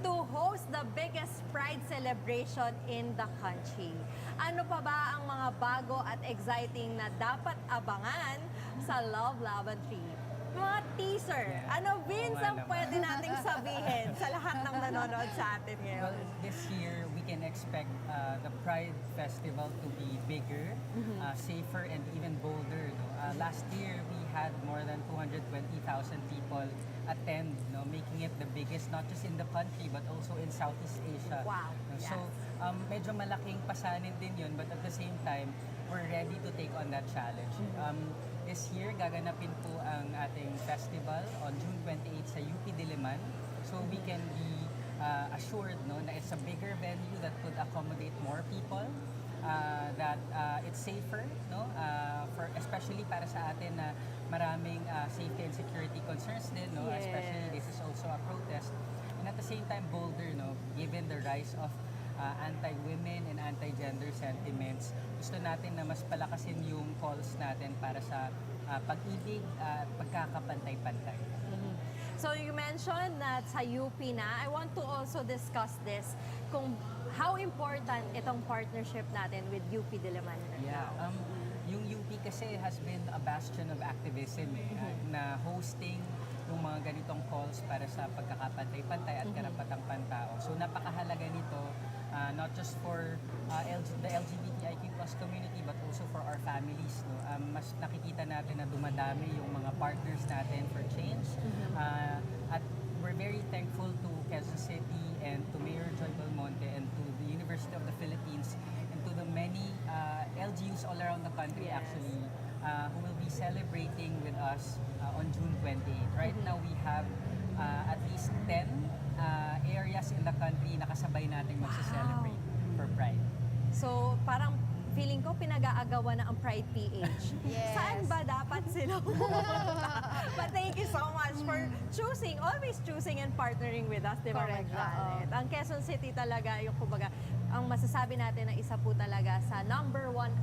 to host the biggest pride celebration in the country. Ano pa ba ang mga bago at exciting na dapat abangan sa Love Laban 3? Mga teaser, ano Vince ang pwede nating sabihin sa lahat ng nanonood sa atin ngayon? Well, this year, we can expect the Pride Festival to be bigger, safer, and even bolder. No? Last year, we had more than 220,000 people attend, no? Making it the biggest, not just in the country, but also in Southeast Asia. Wow. No? Yes. So, medyo malaking pasanin din yun, but at the same time, we're ready to take on that challenge. This year, gaganapin po ang ating festival on June 28 sa UP Diliman. So we can be assured, no, na it's a bigger venue that could accommodate more people, that it's safer, no, for especially para sa atin na maraming safety and security concerns din, no, Yes. especially this is also a protest. And at the same time, bolder, no, given the rise of anti-women and anti-gender sentiments, gusto natin na mas palakasin yung calls natin para sa pag-ibig at pagkakapantay-pantay. So you mentioned that sa UP na, I want to also discuss this, kung how important itong partnership natin with UP Diliman. Yeah, yung UP kasi has been a bastion of activism na hosting yung mga ganitong calls para sa pagkakapantay-pantay at karapatang pantao. So napakahalaga nito, not just for the LGBTIQ plus community but also for our families. No? Mas nakikita natin na dumadami yung mga partners natin for change. At we're very thankful to Quezon City and to Mayor Joy Belmonte and to the University of the Philippines and to the many LGUs all around the country actually who will be celebrating with us on June 28. Right now we have at least 10 areas in the country na kasabay nating magse-celebrate for Pride. So parang feeling ko pinag-aagawan na ang Pride PH. Yes. Saan ba dapat sila pumunta? But thank you so much for always choosing and partnering with us, di ba, Correct. Janet? Ang Quezon City talaga, yung kumbaga, ang masasabi natin na isa po talaga sa #1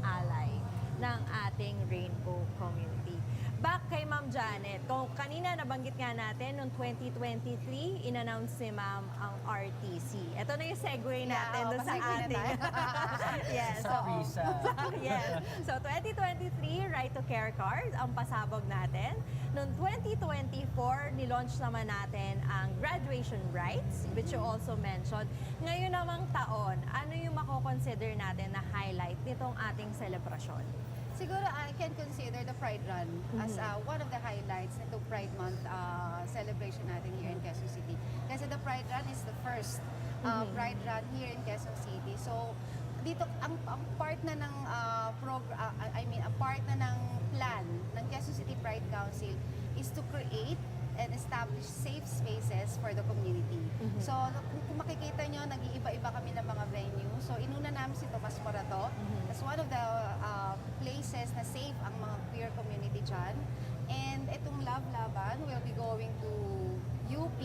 ally ng ating rainbow community. Back kay Ma'am Janet, kung kanina nabanggit nga natin, noong 2023, in-announce si Ma'am ang RTC. Ito na yung segue natin doon sa pasegue na ating. Yes. Sa Risa. Yes. So 2023, Right to Care Card, ang pasabog natin. Noong 2024, nilaunch naman natin ang Graduation Rights, which you also mentioned. Ngayon namang taon, ano yung mako-consider natin na highlight nitong ating selebrasyon? Siguro I can consider the Pride Run as one of the highlights nitong Pride Month celebration natin here in Quezon City. Kasi the Pride Run is the first Pride Run here in Quezon City. So dito ang part na ng ang part na ng plan ng Quezon City Pride Council is to create and establish safe spaces for the community. So, kung makikita nyo, nag-iiba-iba kami ng mga venue. So, inuna namin si Tomas Morato as one of the places na safe ang mga queer community dyan. And itong Love Laban will be going to UP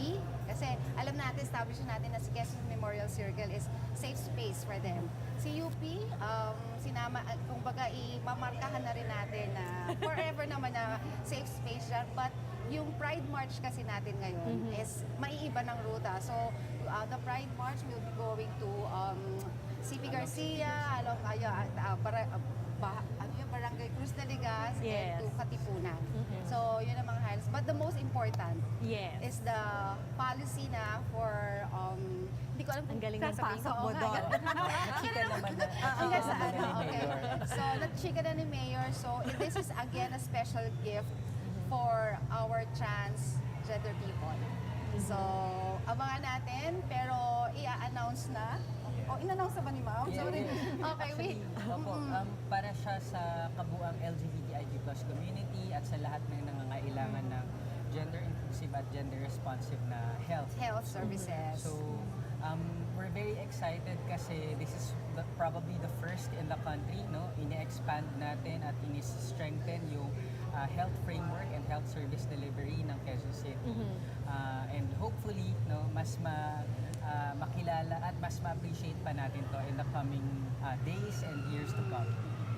kasi alam natin, establish natin na si Quezon Memorial Circle is safe space for them. Si UP, sinama, kumbaga ipamarkahan na rin natin na forever naman na safe space dyan. But yung Pride March kasi natin ngayon is maiiba ng ruta. So, the Pride March will be going to CP Garcia, along Barangay Cruz de Ligas, and to Katipunan. So, yun ang mga highlights. But the most important is the policy na for, hindi ko alam kung ang galing ng sasabihin pasok ko. mo doon. Chika naman na. Hanggang saan? Okay. So, na-chika na ni Mayor. So, this is again a special gift for our transgender people. So, abangan natin, pero i-announce na. O, in-announce na ba ni Ma'am? Sorry. Okay, wait. Opo, para siya sa kabuang LGBTIQ plus community at sa lahat ng nangangailangan ng gender inclusive at gender responsive na health services. So, we're very excited kasi this is probably the first in the country, no? Ini-expand natin at ini-strengthen yung health framework and health service delivery ng Quezon City. And hopefully, no, mas makilala at mas ma-appreciate pa natin to in the coming days and years to come.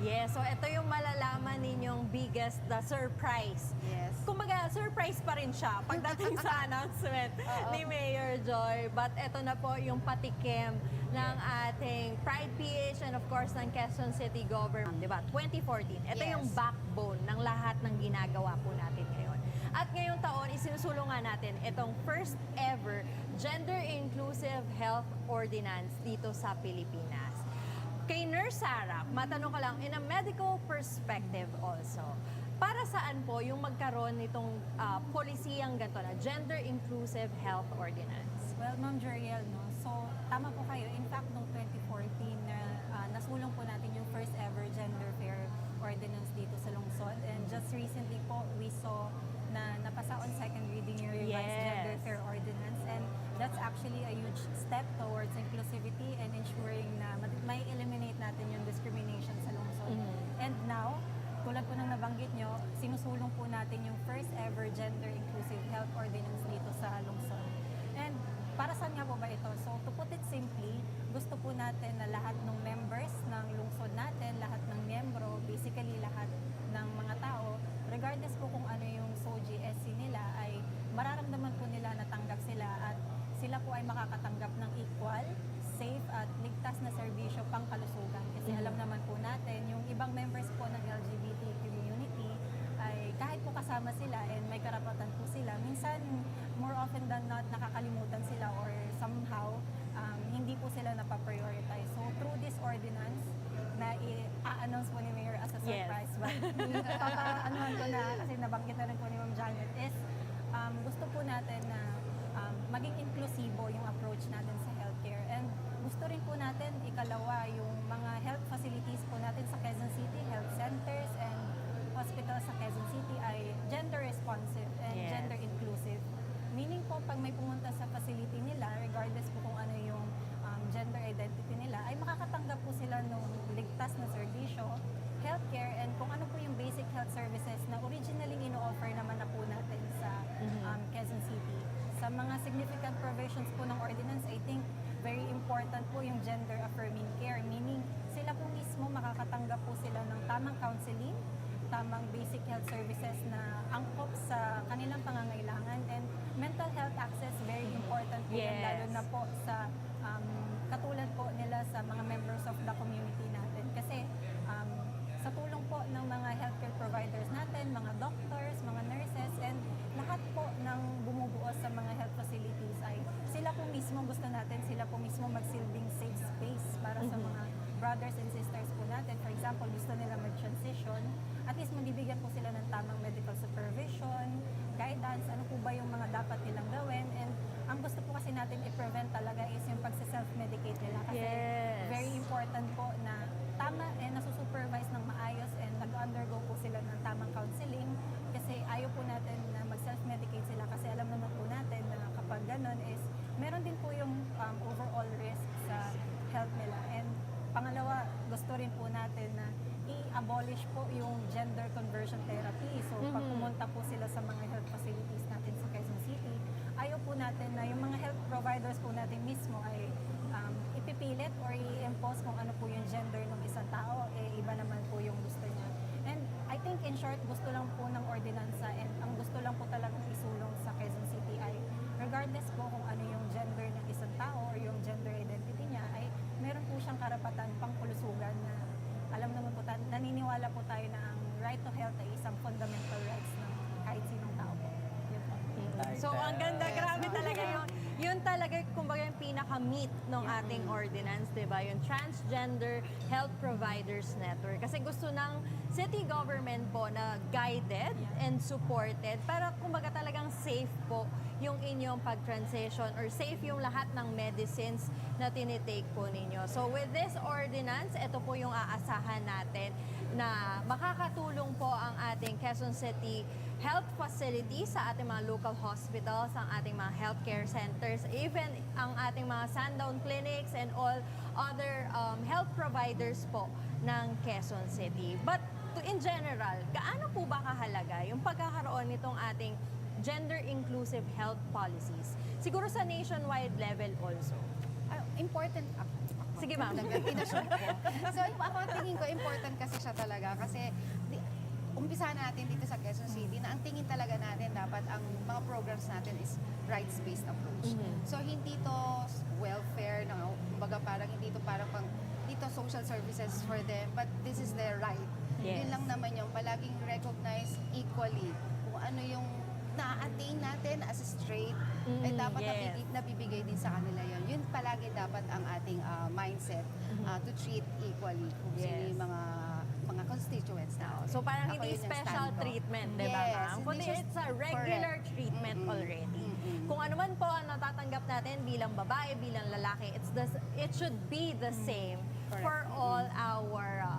Yes, so ito yung malalaman ninyong biggest surprise. Yes. Kumbaga, surprise pa rin siya pagdating sa announcement ni Mayor Joy. But ito na po yung patikim ng ating Pride PH and of course ng Quezon City Government, di ba? 2014. Ito yung backbone ng lahat ng ginagawa po natin ngayon. At ngayong taon, isinusulungan natin itong first ever Gender Inclusive Health Ordinance dito sa Pilipinas. Kay Nurse Sarah, matanong ka lang, in a medical perspective also, para saan po yung magkaroon nitong polisiyang ganito na Gender Inclusive Health Ordinance? Well, Ma'am Jeriel, no? So, tama po kayo. In fact, noong 2014, nasulong po natin yung first ever gender fair ordinance dito sa lungsod. And just recently po, we saw na napasa on second reading yung revised gender fair ordinance. And that's actually a huge step towards inclusivity and ensuring na may eliminate natin yung discrimination sa lungsod. And now, tulad po ng nabanggit nyo, sinusulong po natin yung first ever gender inclusive health ordinance dito sa lungsod. And para saan nga po ba ito? So to put it simply, gusto po natin na lahat ng members ng lungsod natin, lahat ng miyembro, basically lahat ng mga tao, regardless po kung ano yung SOGI, SC nila, ay mararamdaman po nila na tanggap sila at sila po ay makakatanggap ng equal, safe at ligtas na serbisyo pang kalusugan. Kasi alam naman po natin, yung ibang members po ng LGBT community ay kahit po kasama sila and may karapatan po sila, minsan more often than not nakakalimutan sila or somehow hindi po sila napaprioritize. So through this ordinance na i-announce po ni Mayor as a surprise, but papaanuhan ko na kasi nabanggit na rin po ni Ma'am Janet is gusto po natin na maging inklusibo yung approach natin sa healthcare. And gusto rin po natin ikalawa yung mga health facilities po natin sa Quezon City, health centers and hospitals sa Quezon City ay gender responsive and gender inclusive. Meaning po, pag may pumunta sa facility nila, regardless po kung ano yung gender identity nila, ay makakatanggap po sila ng ligtas na serbisyo, healthcare, and kung ano po yung basic health services na originally ino-offer naman na po natin sa Quezon City. Sa mga significant provisions po ng ordinance, I think very important po yung gender affirming care, meaning sila po mismo makakatanggap po sila ng tamang counseling, tamang basic health services na angkop sa kanilang pangangailangan, and mental health access, very important po yan, lalo na po sa katulad po nila sa mga members of the community natin. Kasi sa tulong po ng mga healthcare providers natin, mga doctors, mga nurses, and lahat po ng bumubuo sa mga health facilities ay sila po mismo, gusto natin sila po mismo magsilbing safe space para sa mga brothers and sisters po natin. For example, gusto nila mag-transition, at least mabibigyan po sila ng tamang medical supervision, guidance, ano po ba yung mga dapat nilang gawin. And ang gusto po kasi natin i-prevent talaga is yung pag-self-medicate nila. Kasi very important po na tama nasusupervise ng maayos and nag-undergo po sila ng tamang counseling. Kasi ayaw po natin na mag-self-medicate sila kasi alam naman po natin na kapag ganun is meron din po yung overall risk sa health nila. And pangalawa, gusto rin po natin na i-abolish establish po yung gender conversion therapy. So pag pumunta po sila sa mga health facilities natin sa Quezon City, ayaw po natin na yung mga health providers po natin mismo ay ipipilit or i-impose kung ano po yung gender ng isang tao, iba naman po yung gusto niya. And I think in short, gusto lang po ng ordinansa and ang gusto lang po talagang isulong sa Quezon City ay regardless po kung ano yung gender ng isang tao or yung gender identity niya, ay meron po siyang karapatan pangkulusugan na alam naman po, naniniwala po tayo na ang right to health ay isang fundamental rights ng kahit sinong tao po. Yun po. So, ang ganda, grabe talaga yun talaga, kumbaga yung pinaka-meat ng ating ordinance, di ba? Yung Transgender Health Providers Network. Kasi gusto ng city government po na guided and supported para kumbaga talagang safe po yung inyong pag-transition or safe yung lahat ng medicines na tinitake po ninyo. So with this ordinance, ito po yung aasahan natin na makakatulong po ang ating Quezon City health facilities sa ating mga local hospitals, ang ating mga healthcare centers, even ang ating mga sundown clinics and all other health providers po ng Quezon City. But in general, gaano po ba kahalaga yung pagkakaroon nitong ating gender-inclusive health policies? Siguro sa nationwide level also. Important. Sige, ma'am. So, ako tingin ko, important kasi siya talaga. Kasi, umpisahan natin dito sa Quezon City na ang tingin talaga natin dapat ang mga programs natin is rights-based approach. So, hindi to welfare, kumbaga parang hindi to parang dito social services for them, but this is their right. Yes. Yun lang naman yung palaging recognize equally kung ano yung na-attain natin as a straight, dapat nabibigay din sa kanila yun. Yun palagi dapat ang ating mindset to treat equally kung sino yung mga constituents na. So parang hindi special treatment, di ba, ma'am? Kundi it's a regular treatment already. Kung ano man po ang natatanggap natin bilang babae, bilang lalaki, it should be the same for all our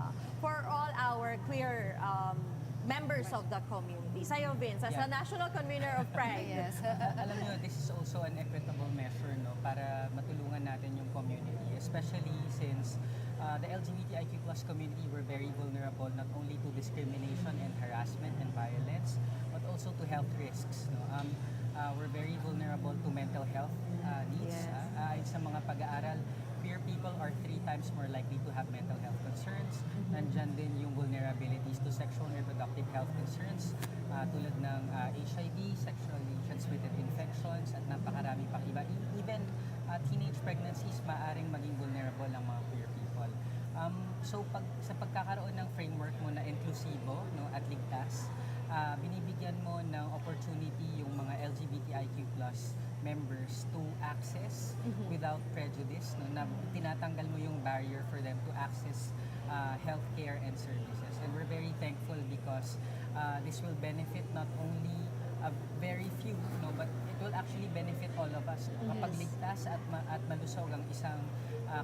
queer members of the community. Sa'yo, Vince, as a National Convener of Pride. Yes. Alam niyo, this is also an equitable measure, no, para matulungan natin yung community, especially since the LGBTIQ plus community were very vulnerable not only to discrimination and harassment and violence, but also to health risks. No? We're very vulnerable to mental health needs. Sa mga pag-aaral, queer people are 3 times more likely to have mental health concerns. Nandyan din yung vulnerabilities to sexual and reproductive health concerns tulad ng HIV, sexually transmitted infections, at napakarami pang iba. Even teenage pregnancies, maaring maging vulnerable ang mga queer people. So sa pagkakaroon ng framework mo na inklusibo, no, at ligtas, binibigyan mo ng opportunity yung mga LGBTIQ plus members to access without prejudice, no, na tinatanggal mo yung barrier for them to access healthcare and services. And we're very thankful because this will benefit not only a very few, no, but it will actually benefit all of us. No? Kapag ligtas at malusog ang isang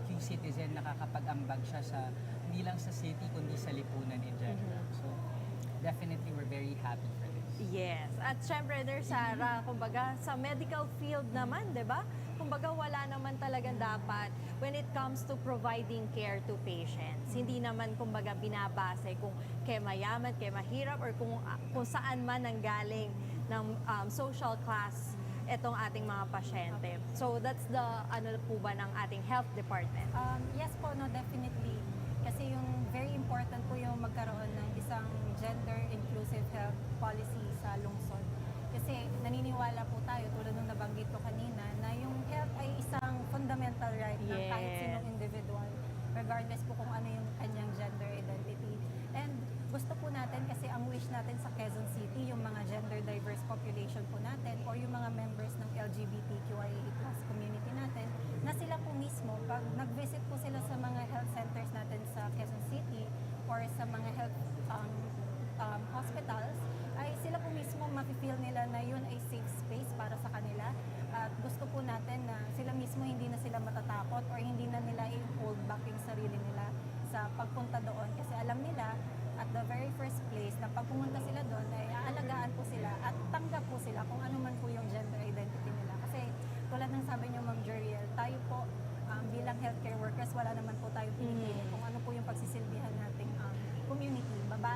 QCitizen, nakakapag-ambag siya sa hindi lang sa city kundi sa lipunan in general. So definitely we're very happy for this. Yes. At syempre, Sarah, kumbaga sa medical field naman, di ba? Kumbaga wala naman talagang dapat when it comes to providing care to patients. Hindi naman kumbaga binabase kung kay mayaman, kay mahirap, or kung saan man nanggaling ng social class etong ating mga pasyente. So that's the ano po ba ng ating health department? Yes po, no, definitely. Kasi yung very important po yung magkaroon ng isang gender-inclusive health policy sa lungsod. Kasi naniniwala po tayo, tulad nung nabanggit ko kanina, na yung health ay isang fundamental right ng kahit sinong individual, regardless po kung ano yung kanyang gender identity. And gusto po natin, kasi ang wish natin sa Quezon City, yung mga gender diverse population po natin or yung mga members ng LGBTQIA+ community natin, na sila po mismo, pag nag-visit po sila sa mga health centers natin sa Quezon City or sa mga health hospitals, ay sila po mismo mafe-feel nila na yun ay safe space para sa kanila. At gusto po natin na sila mismo hindi na sila matatakot or hindi na nila i-hold back yung sarili nila sa pagpunta doon. Kasi alam nila at the very first place na pag pumunta sila doon ay aalagaan po sila at tanggap po sila kung ano man po yung gender identity nila. Kasi tulad ng sabi niyo, Ma'am Jeriel, tayo po bilang healthcare workers, wala naman po tayong pinipili kung ano po yung pagsisilbihan nating community, babae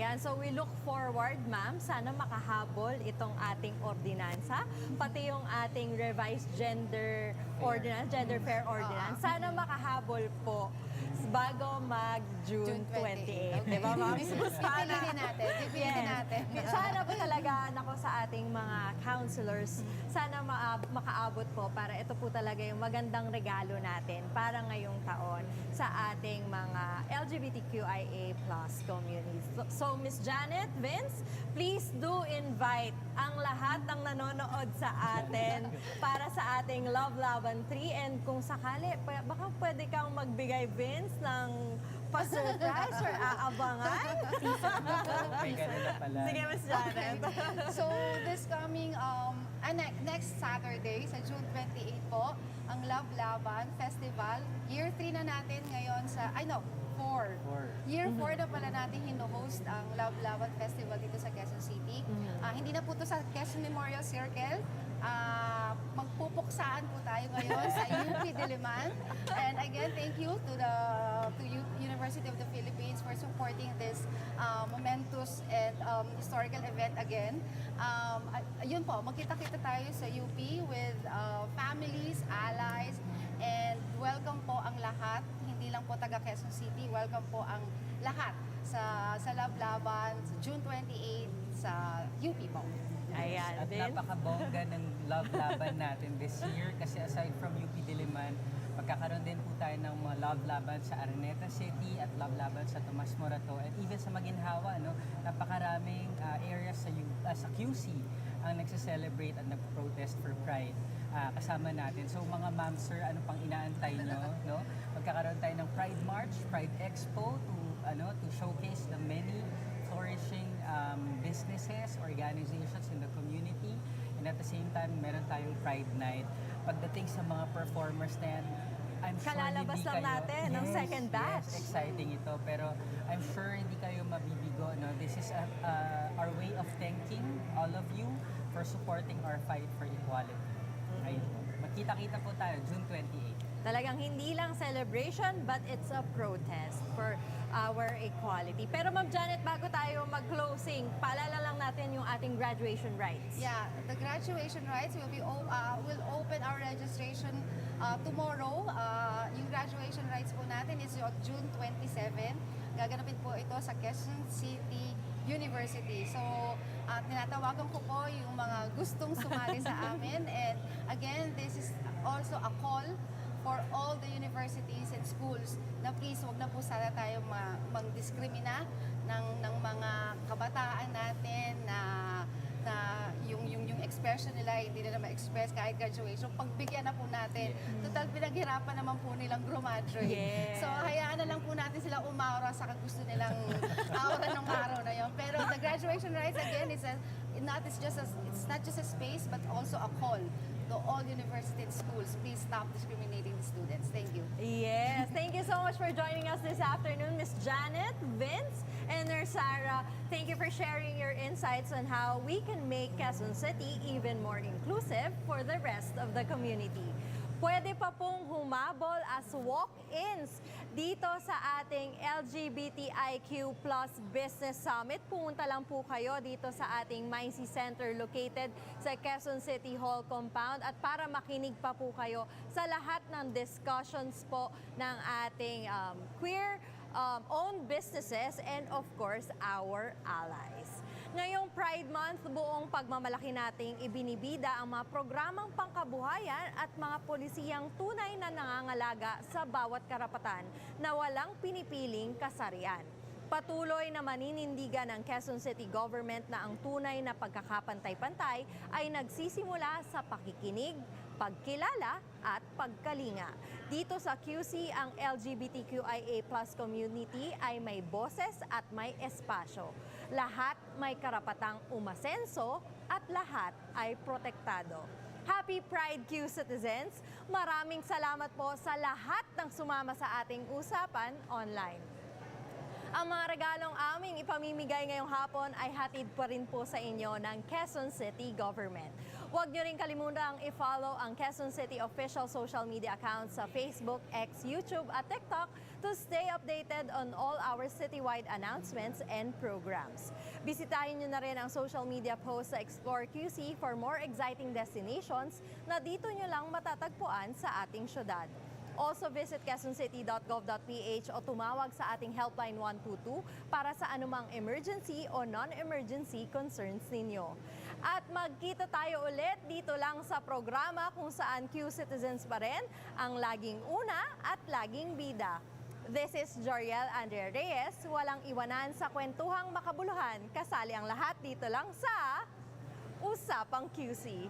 Ayan, so we look forward, ma'am. Sana makahabol itong ating ordinansa, pati yung ating revised gender ordinance, gender fair ordinance. Sana makahabol po bago mag-June 28. Okay. Diba, ma'am? Pipiliin natin. Pipiliin natin. Sana po talaga, nako sa ating mga counselors, sana makaabot po para ito po talaga yung magandang regalo natin para ngayong taon sa ating mga LGBTQIA plus communities. So, Miss Janet, Vince, please do invite ang lahat ng nanonood sa atin para sa ating Love Laban 3. And kung sakali, baka pwede kang magbigay, Vince, ng pa-surprise or aabangan? May ganun na pala. Sige, Miss Janet. So, this coming, next Saturday, sa June 28 po, ang Love Laban Festival. Year 3 na natin ngayon sa, 4. Year 4 na pala natin hino-host ang Love Laban Festival dito sa Quezon City. Hindi na po ito sa Quezon Memorial Circle. Magpupuksaan po tayo ngayon sa UP Diliman. And again, thank you to the University of the Philippines for supporting this momentous and historical event again. Yun po, magkita-kita tayo sa UP with families, allies, and welcome po ang lahat. Hindi lang po taga Quezon City, welcome po ang lahat sa Love Laban sa June 28 sa UP po. Ayan, At napakabongga ng Love Laban natin this year kasi aside from UP Diliman, magkakaroon din po tayo ng mga Love Laban sa Araneta City at Love Laban sa Tomas Morato and even sa Maginhawa, no? Napakaraming areas sa QC ang nagse-celebrate at nag-protest for Pride. Kasama natin. So mga ma'am, sir, ano pang inaantay nyo? No? Magkakaroon tayo ng Pride March, Pride Expo to showcase the many flourishing businesses, organizations in the community. And at the same time, meron tayong Pride Night. Pagdating sa mga performers na yan, I'm sure Kalalabas hindi lang kayo... natin ng second batch. Yes, exciting ito. Pero I'm sure hindi kayo mabibigo. No? This is our way of thanking all of you for supporting our fight for equality. Ayun po. Magkita-kita po tayo, June 28. Talagang hindi lang celebration, but it's a protest for our equality. Pero Ma'am Janet, bago tayo mag-closing, paalala lang natin yung ating graduation rights. Yeah, the graduation rights will open our registration tomorrow. Yung graduation rights po natin is on June 27. Gaganapin po ito sa Quezon City University. So, tinatawagan ko po yung mga gustong sumali sa amin. And again, this is also a call for all the universities and schools na please wag na po sana tayo mang-diskrimina ng mga kabataan natin na yung expression nila hindi nila ma-express kahit graduation. Pagbigyan na po natin. Total pinaghirapan naman po nilang graduate. Yeah. So hayaan na lang po natin sila umaura sa gusto nilang aura ng araw na yon. Pero the graduation rights again it's not just a space but also a call to all university and schools. Please stop discriminating the students. Thank you. Yes, thank you so much for joining us this afternoon, Miss Janet, Vince, and Nurse Sarah. Thank you for sharing your insights on how we can make Quezon City even more inclusive for the rest of the community. Pwede pa pong humabol as walk-ins dito sa ating LGBTIQ Plus Business Summit. Pumunta lang po kayo dito sa ating MyC Center located sa Quezon City Hall Compound at para makinig pa po kayo sa lahat ng discussions po ng ating queer owned businesses and of course our allies. Ngayong Pride Month, buong pagmamalaki nating ibinibida ang mga programang pangkabuhayan at mga polisiyang tunay na nangangalaga sa bawat karapatan na walang pinipiling kasarian. Patuloy na maninindigan ng Quezon City Government na ang tunay na pagkakapantay-pantay ay nagsisimula sa pakikinig, pagkilala at pagkalinga. Dito sa QC, ang LGBTQIA plus community ay may boses at may espasyo. Lahat may karapatang umasenso at lahat ay protektado. Happy Pride QCitizens! Maraming salamat po sa lahat ng sumama sa ating usapan online. Ang mga regalong aming ipamimigay ngayong hapon ay hatid pa rin po sa inyo ng Quezon City Government. Huwag nyo rin kalimutang i-follow ang Quezon City official social media accounts sa Facebook, X, YouTube at TikTok to stay updated on all our citywide announcements and programs. Bisitahin nyo na rin ang social media posts sa Explore QC for more exciting destinations na dito nyo lang matatagpuan sa ating syudad. Also visit quezoncity.gov.ph o tumawag sa ating helpline 122 para sa anumang emergency o non-emergency concerns ninyo. At magkita tayo ulit dito lang sa programa kung saan QCitizens pa rin ang laging una at laging bida. This is Joriel Andrea Reyes, walang iwanan sa kwentuhang makabuluhan. Kasali ang lahat dito lang sa Usapang QC.